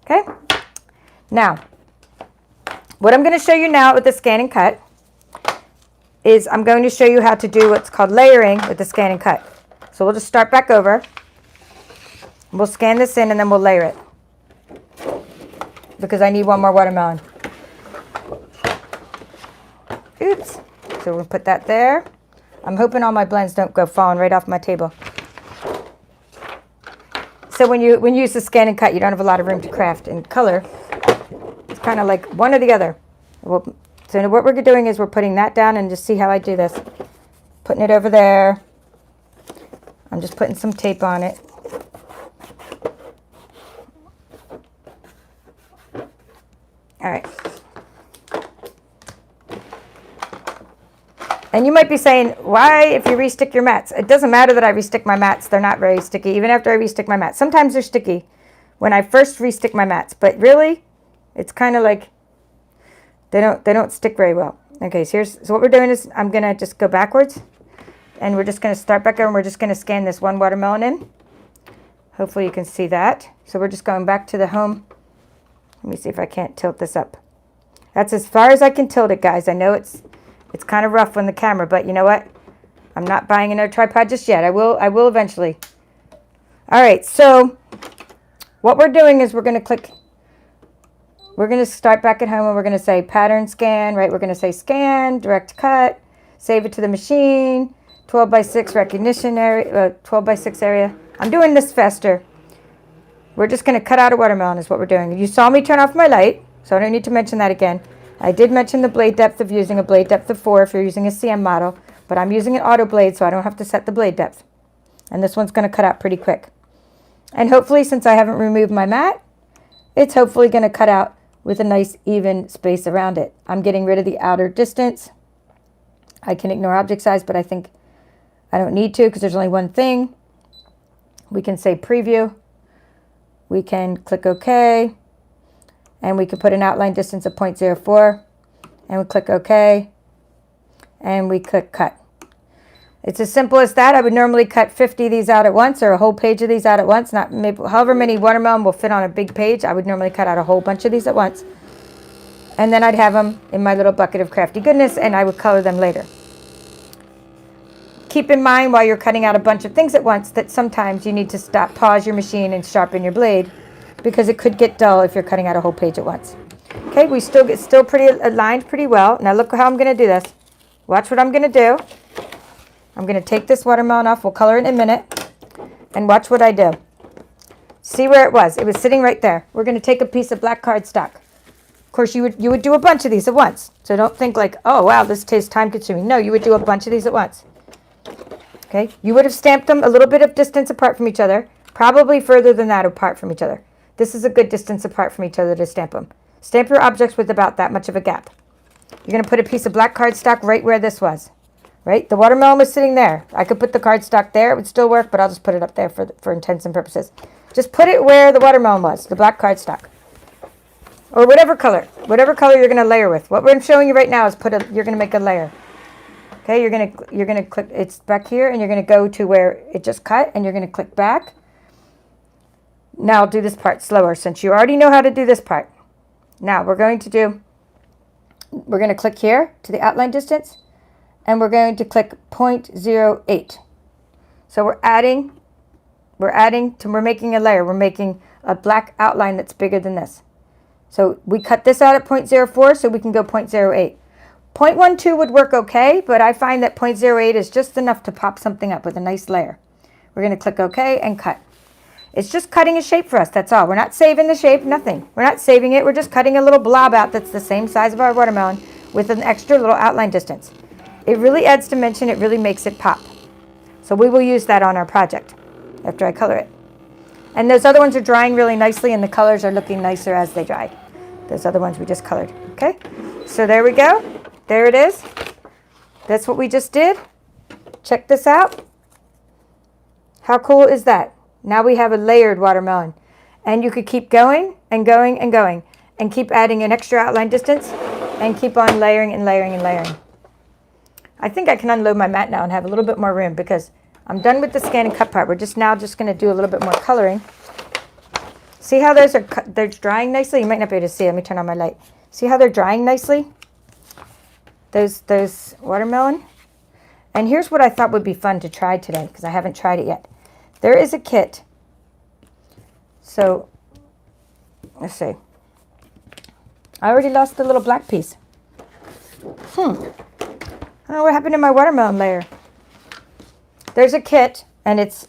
[SPEAKER 1] Okay. Now, what I'm going to show you now with the ScanNCut is I'm going to show you how to do what's called layering with the ScanNCut. So we'll just start back over. We'll scan this in and then we'll layer it. Because I need one more watermelon. Oops. So we'll put that there. I'm hoping all my blends don't go falling right off my table. So when you use the ScanNCut, you don't have a lot of room to craft and color. It's kind of like one or the other. So what we're doing is we're putting that down and just see how I do this. Putting it over there. I'm just putting some tape on it. All right. And you might be saying, why if you restick your mats? It doesn't matter that I restick my mats. They're not very sticky, even after I restick my mats. Sometimes they're sticky when I first restick my mats. But really, it's kind of like they don't stick very well. Okay, so what we're doing is I'm going to just go backwards. And we're just going to start back over and we're just going to scan this one watermelon in. Hopefully you can see that. So we're just going back to the home. Let me see if I can't tilt this up. That's as far as I can tilt it, guys. I know it's kind of rough on the camera, but you know what? I'm not buying another tripod just yet. I will eventually. All right, so what we're doing is we're going to start back at home and we're going to say pattern scan, right? We're going to say scan, direct cut, save it to the machine, 12 by 6 recognition area, 12 by 6 area. I'm doing this faster. We're just going to cut out a watermelon is what we're doing. You saw me turn off my light, so I don't need to mention that again. I did mention the blade depth of using a blade depth of 4 if you're using a CM model, but I'm using an auto blade, so I don't have to set the blade depth. And this one's going to cut out pretty quick. And hopefully, since I haven't removed my mat, it's hopefully going to cut out with a nice even space around it. I'm getting rid of the outer distance. I can ignore object size, but I think I don't need to because there's only one thing. We can say preview. We can click OK. And we can put an outline distance of 0.04. And we click OK. And we click cut. It's as simple as that. I would normally cut 50 of these out at once or a whole page of these out at once. Not maybe, however many watermelon will fit on a big page. I would normally cut out a whole bunch of these at once. And then I'd have them in my little bucket of crafty goodness and I would color them later. Keep in mind while you're cutting out a bunch of things at once that sometimes you need to stop, pause your machine and sharpen your blade because it could get dull if you're cutting out a whole page at once. Okay, we still pretty aligned pretty well. Now look how I'm going to do this. Watch what I'm going to do. I'm going to take this watermelon off. We'll color it in a minute. And watch what I do. See where it was? It was sitting right there. We're going to take a piece of black cardstock. Of course, you would do a bunch of these at once. So don't think like, oh, wow, this is time consuming. No, you would do a bunch of these at once. Okay? You would have stamped them a little bit of distance apart from each other. Probably further than that apart from each other. This is a good distance apart from each other to stamp them. Stamp your objects with about that much of a gap. You're going to put a piece of black cardstock right where this was. Right? The watermelon was sitting there. I could put the cardstock there. It would still work, but I'll just put it up there for intents and purposes. Just put it where the watermelon was, the black cardstock. Or whatever color you're going to layer with. What I'm showing you right now is you're going to make a layer. Okay, you're going to click, it's back here, and you're going to go to where it just cut, and you're going to click back. Now I'll do this part slower since you already know how to do this part. Now we're going to click here to the outline distance, and we're going to click 0.08. So we're making a layer. We're making a black outline that's bigger than this. So we cut this out at 0.04 so we can go 0.08. 0.12 would work okay, but I find that 0.08 is just enough to pop something up with a nice layer. We're going to click OK and cut. It's just cutting a shape for us, that's all. We're not saving the shape, nothing. We're not saving it, we're just cutting a little blob out that's the same size of our watermelon with an extra little outline distance. It really adds dimension, it really makes it pop. So we will use that on our project after I color it. And those other ones are drying really nicely and the colors are looking nicer as they dry. Those other ones we just colored, okay? So there we go, there it is. That's what we just did. Check this out. How cool is that? Now we have a layered watermelon. And you could keep going and going and going and keep adding an extra outline distance and keep on layering and layering and layering. I think I can unload my mat now and have a little bit more room because I'm done with the scan and cut part. We're just now going to do a little bit more coloring. See how those are they're drying nicely? You might not be able to see. Let me turn on my light. See how they're drying nicely? Those watermelon. And here's what I thought would be fun to try today because I haven't tried it yet. There is a kit. So, let's see. I already lost the little black piece. I don't know what happened to my watermelon layer. There's a kit, and it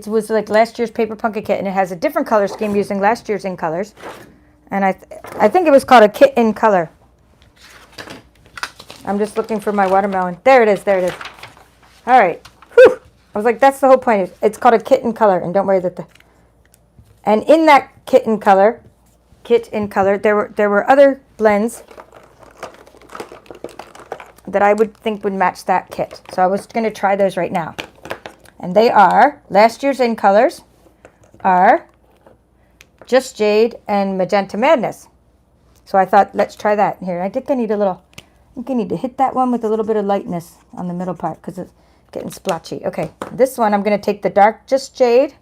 [SPEAKER 1] was like last year's paper pumpkin kit, and it has a different color scheme using last year's in colors. And I think it was called a kit in color. I'm just looking for my watermelon. There it is. There it is. All right. Whew. I was like, that's the whole point. It's called a kit in color, and don't worry that and in that kit in color, there were other blends that I would think would match that kit. So I was going to try those right now. And they are, last year's in colors are Just Jade and Magenta Madness. So I thought, let's try that. Here, I think I need to hit that one with a little bit of lightness on the middle part because it's getting splotchy. Okay, this one I'm going to take the dark Just Jade.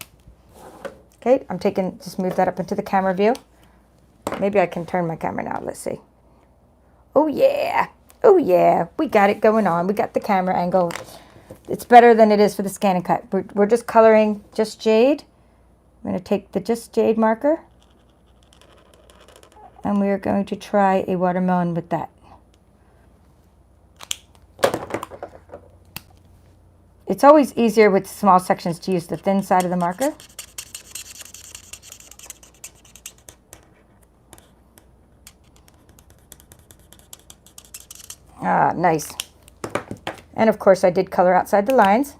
[SPEAKER 1] Okay, just move that up into the camera view. Maybe I can turn my camera now. Let's see. Oh yeah. Oh yeah. We got it going on. We got the camera angle. It's better than it is for the scan and cut. We're just coloring Just Jade. I'm going to take the Just Jade marker. And we are going to try a watermelon with that. It's always easier with small sections to use the thin side of the marker. Ah, nice. And of course I did color outside the lines.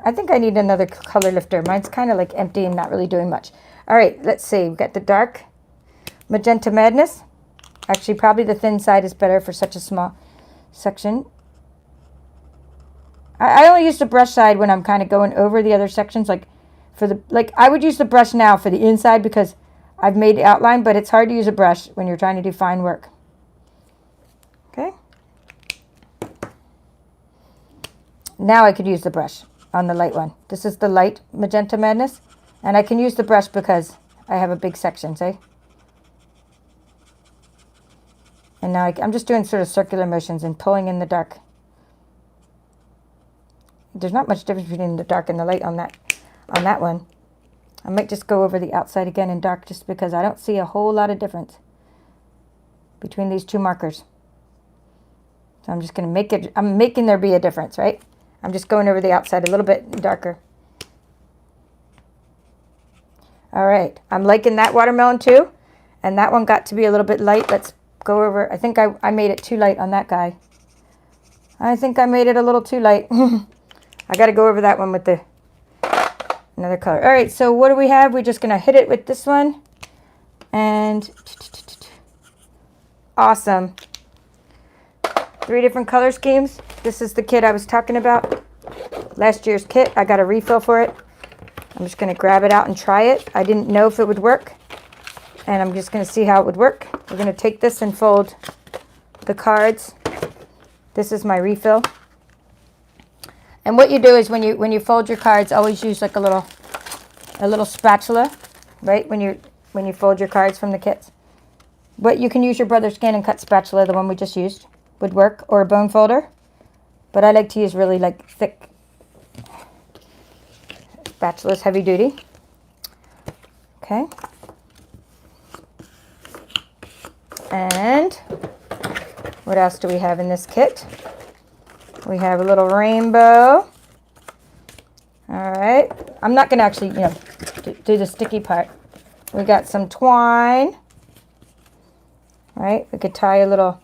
[SPEAKER 1] I think I need another color lifter. Mine's kind of like empty and not really doing much. All right, let's see. We've got the dark Magenta Madness. Actually, probably the thin side is better for such a small section. I only use the brush side when I'm kind of going over the other sections. I would use the brush now for the inside because I've made the outline, but it's hard to use a brush when you're trying to do fine work. Okay. Now I could use the brush on the light one. This is the light Magenta Madness. And I can use the brush because I have a big section, see? And now I'm just doing sort of circular motions and pulling in the dark. There's not much difference between the dark and the light on that one. I might just go over the outside again in dark just because I don't see a whole lot of difference between these two markers. So I'm just going to make it, I'm making there be a difference, right? I'm just going over the outside a little bit darker. All right, I'm liking that watermelon too. And that one got to be a little bit light. Let's go over, I think I made it too light on that guy. I think I made it a little too light. I got to go over that one with the another color. All right, so what do we have? We're just going to hit it with this one. And awesome. 3 different color schemes. This is the kit I was talking about. Last year's kit. I got a refill for it. I'm just going to grab it out and try it. I didn't know if it would work. And I'm just going to see how it would work. We're going to take this and fold the cards. This is my refill. And what you do is when you fold your cards, always use like a little spatula, right? When you fold your cards from the kits. But you can use your brother's ScanNCut spatula, the one we just used, would work, or a bone folder. But I like to use really like thick spatulas, heavy duty. Okay. And what else do we have in this kit? We have a little rainbow. All right. I'm not going to actually, do the sticky part. We got some twine. All right. We could tie a little.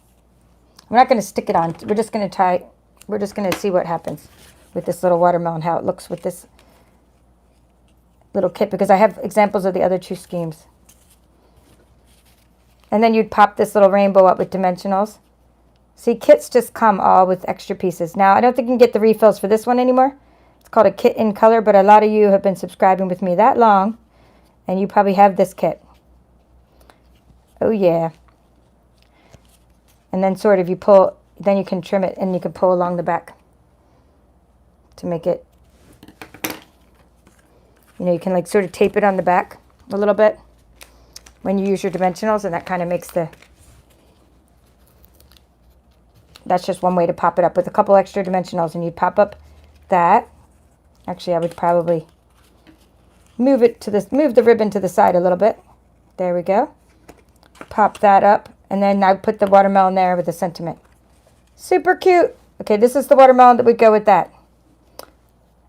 [SPEAKER 1] I'm not going to stick it on. We're just going to tie. We're just going to see what happens with this little watermelon, how it looks with this little kit, because I have examples of the other 2 schemes. And then you'd pop this little rainbow up with dimensionals. See, kits just come all with extra pieces. Now, I don't think you can get the refills for this one anymore. It's called a kit in color, but a lot of you have been subscribing with me that long, and you probably have this kit. Oh, yeah. And then sort of you pull, then you can trim it, and you can pull along the back to make it, you can like sort of tape it on the back a little bit when you use your dimensionals, and that kind of makes that's just one way to pop it up with a couple extra dimensionals, and you pop up that. Actually, I would probably move the ribbon to the side a little bit. There we go. Pop that up, and then I put the watermelon there with the sentiment. Super cute. Okay, this is the watermelon that would go with that.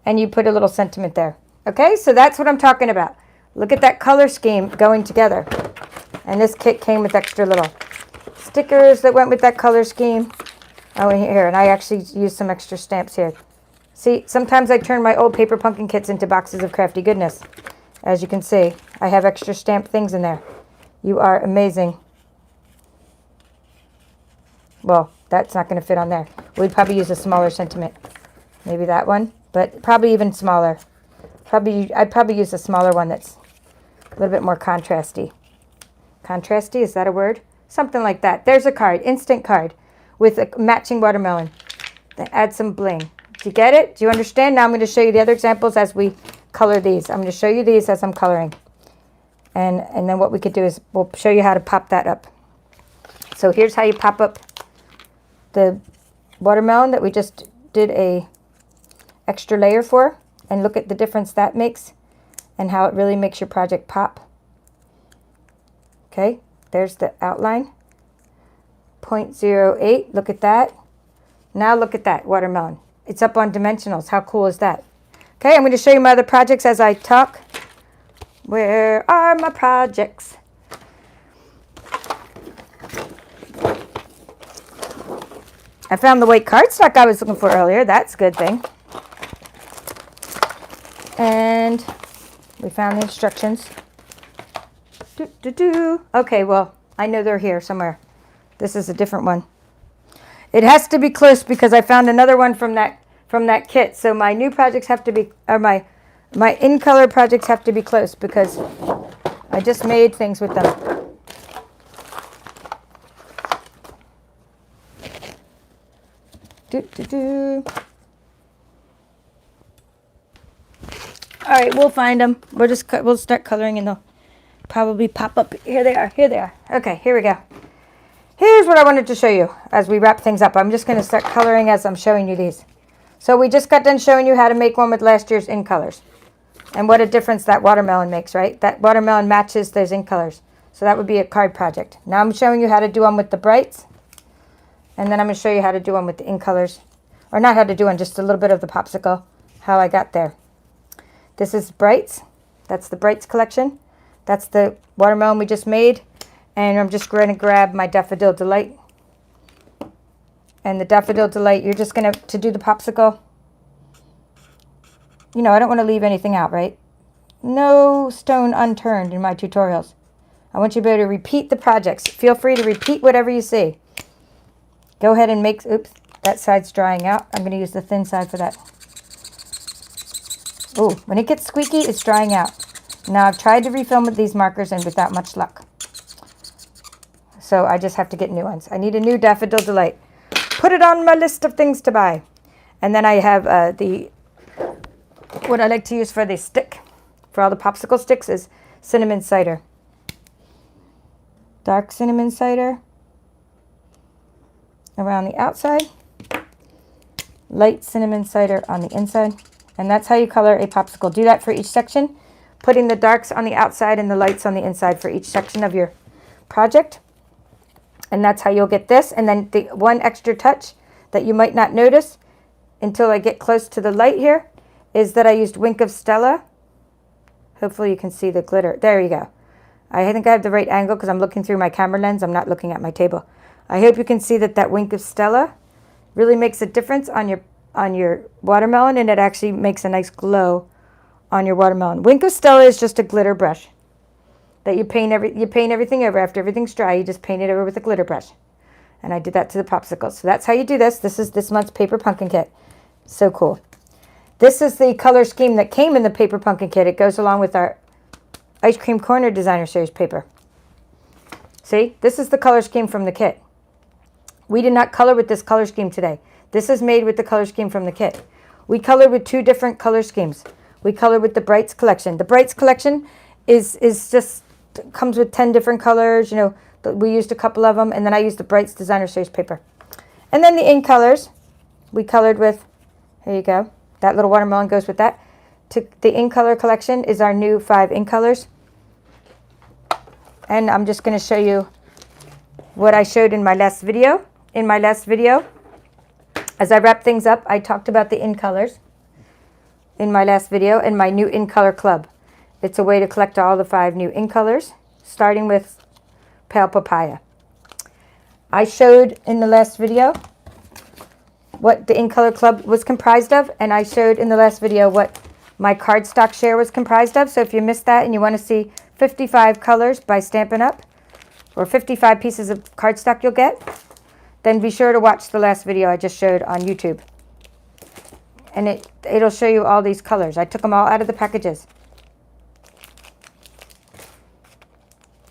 [SPEAKER 1] And you put a little sentiment there. Okay, so that's what I'm talking about. Look at that color scheme going together. And this kit came with extra little stickers that went with that color scheme. Oh, and here, and I actually used some extra stamps here. See, sometimes I turn my old paper pumpkin kits into boxes of crafty goodness. As you can see, I have extra stamped things in there. You are amazing. Well, that's not going to fit on there. We'd probably use a smaller sentiment. Maybe that one, but probably even smaller. I'd probably use a smaller one that's a little bit more contrasty. Contrasty, is that a word? Something like that. There's a card, instant card, with a matching watermelon. Then add some bling. Do you get it? Do you understand? Now I'm going to show you the other examples as we color these. I'm going to show you these as I'm coloring. And then what we could do is we'll show you how to pop that up. So here's how you pop up the watermelon that we just did a extra layer for. And look at the difference that makes and how it really makes your project pop. Okay, there's the outline. 0.08, look at that. Now look at that watermelon. It's up on dimensionals. How cool is that? Okay, I'm going to show you my other projects as I talk. Where are my projects? I found the white cardstock I was looking for earlier. That's a good thing. And we found the instructions. Okay, well, I know they're here somewhere. This is a different one. It has to be close because I found another one from that kit. So my new projects have to be, or my in color projects have to be close because I just made things with them. All right, we'll find them. We'll start coloring and they'll probably pop up. Here they are. Here they are. Okay, here we go. Here's what I wanted to show you as we wrap things up. I'm just going to start coloring as I'm showing you these. So we just got done showing you how to make one with last year's in colors. And what a difference that watermelon makes, right? That watermelon matches those in colors. So that would be a card project. Now I'm showing you how to do them with the brights. And then I'm going to show you how to do one with the ink colors. Or not how to do one, just a little bit of the popsicle, how I got there. This is Brights. That's the Brights collection. That's the watermelon we just made. And I'm just going to grab my Daffodil Delight. And the Daffodil Delight, you're just going to do the popsicle. You know, I don't want to leave anything out, right? No stone unturned in my tutorials. I want you to be able to repeat the projects. Feel free to repeat whatever you see. Go ahead and make, oops, that side's drying out. I'm going to use the thin side for that. Oh, when it gets squeaky, it's drying out. Now, I've tried to refilm with these markers and without much luck. So I just have to get new ones. I need a new Daffodil Delight. Put it on my list of things to buy. And then I have what I like to use for the stick, for all the popsicle sticks, is cinnamon cider. Dark cinnamon cider around the outside. Light cinnamon cider on the inside. And that's how you color a popsicle. Do that for each section, putting the darks on the outside and the lights on the inside for each section of your project. And that's how you'll get this. And then the one extra touch that you might not notice until I get close to the light here is that I used Wink of Stella. Hopefully you can see the glitter. There you go. I think I have the right angle because I'm looking through my camera lens. I'm not looking at my table. I hope you can see that that Wink of Stella really makes a difference on your watermelon, and it actually makes a nice glow on your watermelon. Wink of Stella is just a glitter brush that you paint everything over. After everything's dry, you just paint it over with a glitter brush. And I did that to the popsicles. So that's how you do this. This is this month's Paper Pumpkin Kit. So cool. This is the color scheme that came in the Paper Pumpkin Kit. It goes along with our Ice Cream Corner Designer Series paper. See, this is the color scheme from the kit. We did not color with this color scheme today. This is made with the color scheme from the kit. We colored with two different color schemes. We colored with the Brights collection. The Brights collection is just comes with 10 different colors. You know, we used a couple of them, and then I used the Brights Designer Series paper. And then the ink colors, we colored with, here you go. That little watermelon goes with that. The ink color collection is our new 5 ink colors. And I'm just going to show you what I showed in my last video. In my last video, as I wrap things up, I talked about the ink colors in my last video and my new ink color club. It's a way to collect all the 5 new ink colors, starting with Pale Papaya. I showed in the last video what the ink color club was comprised of, and I showed in the last video what my cardstock share was comprised of. So if you missed that and you want to see 55 colors by Stampin' Up, or 55 pieces of cardstock you'll get, then be sure to watch the last video I just showed on YouTube. And it'll show you all these colors. I took them all out of the packages.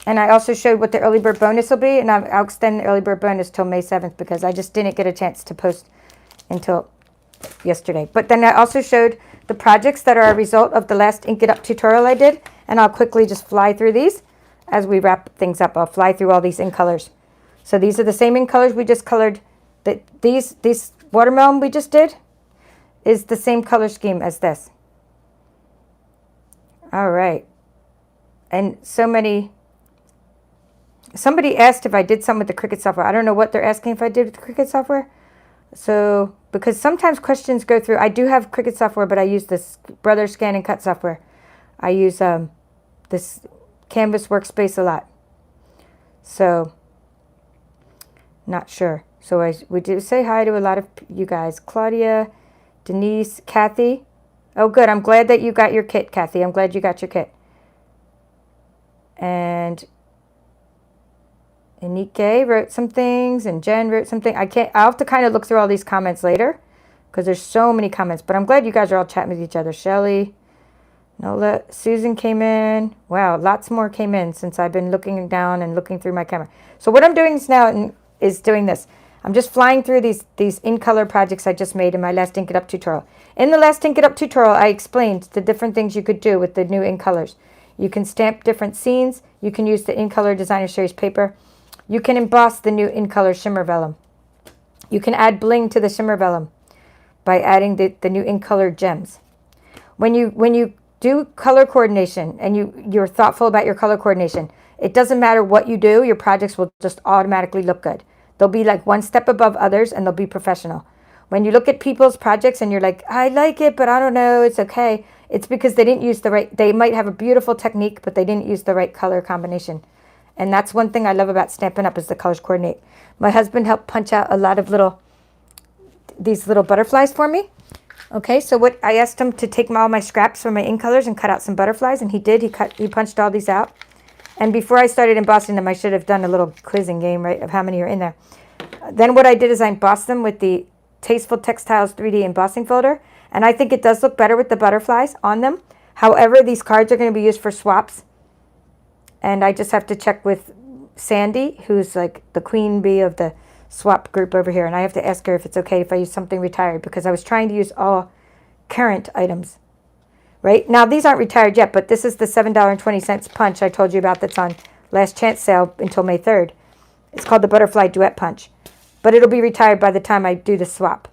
[SPEAKER 1] And I also showed what the early bird bonus will be, and I'll extend the early bird bonus till May 7th because I just didn't get a chance to post until yesterday. But then I also showed the projects that are a result of the last Ink It Up tutorial I did, and I'll quickly just fly through these as we wrap things up. I'll fly through all these ink colors. So these are the same ink colors we just colored. These watermelon we just did is the same color scheme as this. All right. And somebody asked if I did something with the Cricut software. I don't know what they're asking if I did with the Cricut software. So, because sometimes questions go through, I do have Cricut software, but I use this Brother ScanNCut software. I use this Canvas workspace a lot. So, not sure. So we do say hi to a lot of you guys. Claudia, Denise, Kathy. Oh, good. I'm glad that you got your kit, Kathy. I'm glad you got your kit. And Enike wrote some things, and Jen wrote something. I'll have to kind of look through all these comments later because there's so many comments. But I'm glad you guys are all chatting with each other. Shelly, Nola, Susan came in. Wow, lots more came in since I've been looking down and looking through my camera. So what I'm doing now is doing this. I'm just flying through these in color projects I just made in my last Ink It Up tutorial. In the last Ink It Up tutorial, I explained the different things you could do with the new ink colors. You can stamp different scenes. You can use the Ink Color Designer Series paper. You can emboss the new in color shimmer vellum. You can add bling to the shimmer vellum by adding the new in color gems. When you do color coordination and you're thoughtful about your color coordination, it doesn't matter what you do, your projects will just automatically look good. They'll be like one step above others, and they'll be professional. When you look at people's projects and you're like, I like it, but I don't know, it's okay. It's because they didn't use the right, they might have a beautiful technique, but they didn't use the right color combination. And that's one thing I love about Stampin' Up! Is the colors coordinate. My husband helped punch out a lot of these little butterflies for me. Okay, so what I asked him to take all my scraps from my ink colors and cut out some butterflies, and he did. He punched all these out. And before I started embossing them, I should have done a little quizzing game, right, of how many are in there. Then what I did is I embossed them with the Tasteful Textiles 3D embossing folder, and I think it does look better with the butterflies on them. However, these cards are going to be used for swaps, and I just have to check with Sandy, who's like the queen bee of the swap group over here, and I have to ask her if it's okay if I use something retired, because I was trying to use all current items. Right now, these aren't retired yet, but this is the $7.20 punch I told you about that's on last chance sale until May 3rd. It's called the Butterfly Duet Punch, but it'll be retired by the time I do the swap.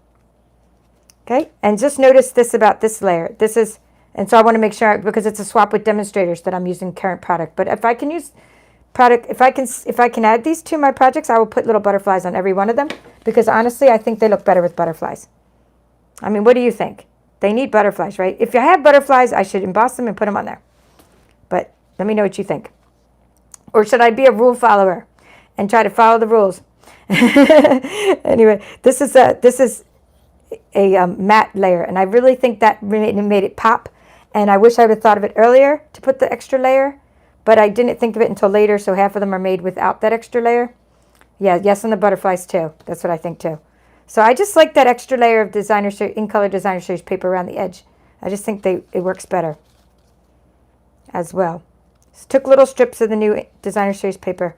[SPEAKER 1] Okay, and just notice this about this layer. This is, and so I want to make sure, because it's a swap with demonstrators, that I'm using current product. But if I can use product, if I can add these to my projects, I will put little butterflies on every one of them, because honestly, I think they look better with butterflies. I mean, what do you think? They need butterflies, right? If I have butterflies, I should emboss them and put them on there. But let me know what you think. Or should I be a rule follower and try to follow the rules? Anyway, this is a matte layer, and I really think that made it pop. And I wish I would have thought of it earlier to put the extra layer, but I didn't think of it until later, so half of them are made without that extra layer. Yeah, yes, and the butterflies too. That's what I think too. So I just like that extra layer of ink color designer series paper around the edge. I just think it works better as well. Just took little strips of the new designer series paper.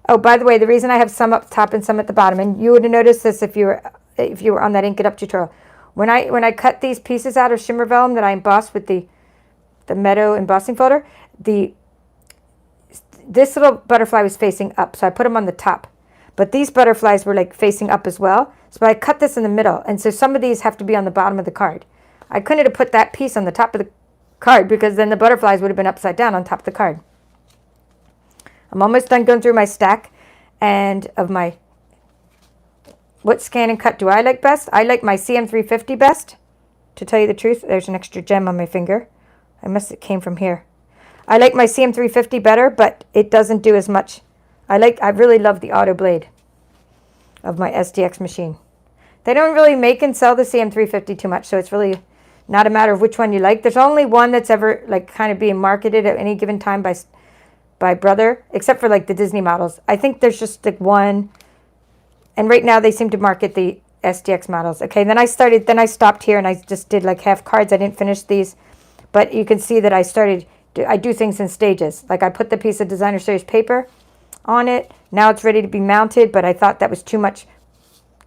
[SPEAKER 1] Oh, by the way, the reason I have some up top and some at the bottom, and you would have noticed this if you were on that Ink It Up tutorial. When I cut these pieces out of shimmer vellum that I embossed with the Meadow embossing folder, this little butterfly was facing up, so I put them on the top. But these butterflies were like facing up as well. So I cut this in the middle. And so some of these have to be on the bottom of the card. I couldn't have put that piece on the top of the card, because then the butterflies would have been upside down on top of the card. I'm almost done going through my stack and of my, what ScanNCut do I like best? I like my CM350 best. To tell you the truth, there's an extra gem on my finger. It came from here. I like my CM350 better, but it doesn't do as much. I really love the auto blade of my SDX machine. They don't really make and sell the CM350 too much, so it's really not a matter of which one you like. There's only one that's ever like kind of being marketed at any given time by Brother, except for like the Disney models. I think there's just like one, and right now they seem to market the SDX models. Okay, then I stopped here and I just did like half cards. I didn't finish these, but you can see that I do things in stages. Like I put the piece of designer series paper on it. Now it's ready to be mounted, but I thought that was too much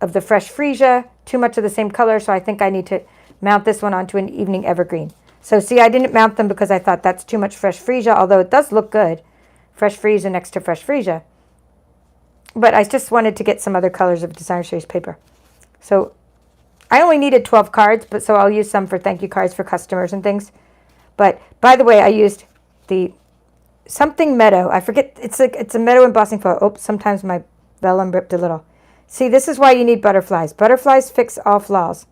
[SPEAKER 1] of the fresh freesia, too much of the same color, so I think I need to mount this one onto an evening evergreen. So see, I didn't mount them because I thought that's too much fresh freesia, although it does look good. Fresh freesia next to fresh freesia. But I just wanted to get some other colors of designer series paper. So I only needed 12 cards, but so I'll use some for thank you cards for customers and things. But by the way, I used the something Meadow. I forget, it's a Meadow embossing foil. Oh, sometimes my vellum ripped a little. See, this is why you need butterflies. Butterflies fix all flaws.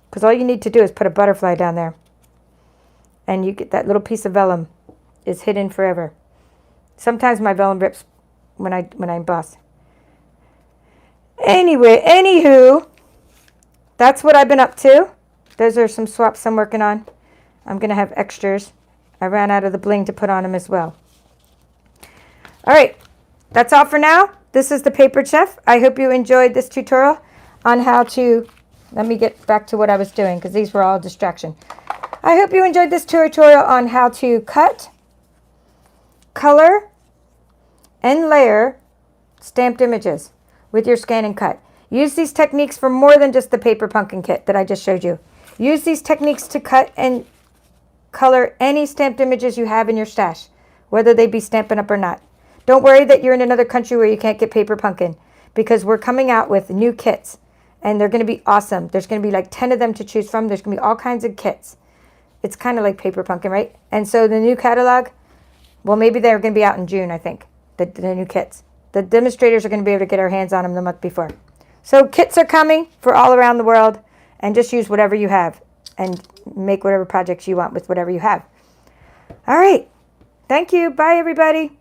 [SPEAKER 1] Because all you need to do is put a butterfly down there. And you get that little piece of vellum is hidden forever. Sometimes my vellum rips when I emboss. Anyway, anywho, that's what I've been up to. Those are some swaps I'm working on. I'm going to have extras. I ran out of the bling to put on them as well. All right, that's all for now. This is the Paper Chef. I hope you enjoyed this tutorial on how to, let me get back to what I was doing because these were all a distraction. I hope you enjoyed this tutorial on how to cut, color, and layer stamped images with your ScanNCut. Use these techniques for more than just the paper pumpkin kit that I just showed you. Use these techniques to cut and color any stamped images you have in your stash, whether they be Stampin' Up! Or not. Don't worry that you're in another country where you can't get paper pumpkin, because we're coming out with new kits, and they're going to be awesome. There's going to be like 10 of them to choose from. There's going to be all kinds of kits. It's kind of like paper pumpkin, right? And so the new catalog, well, maybe they're going to be out in June, I think, the new kits. the demonstrators are going to be able to get our hands on them the month before. So kits are coming for all around the world, and just use whatever you have and make whatever projects you want with whatever you have. All right. Thank you. Bye, everybody.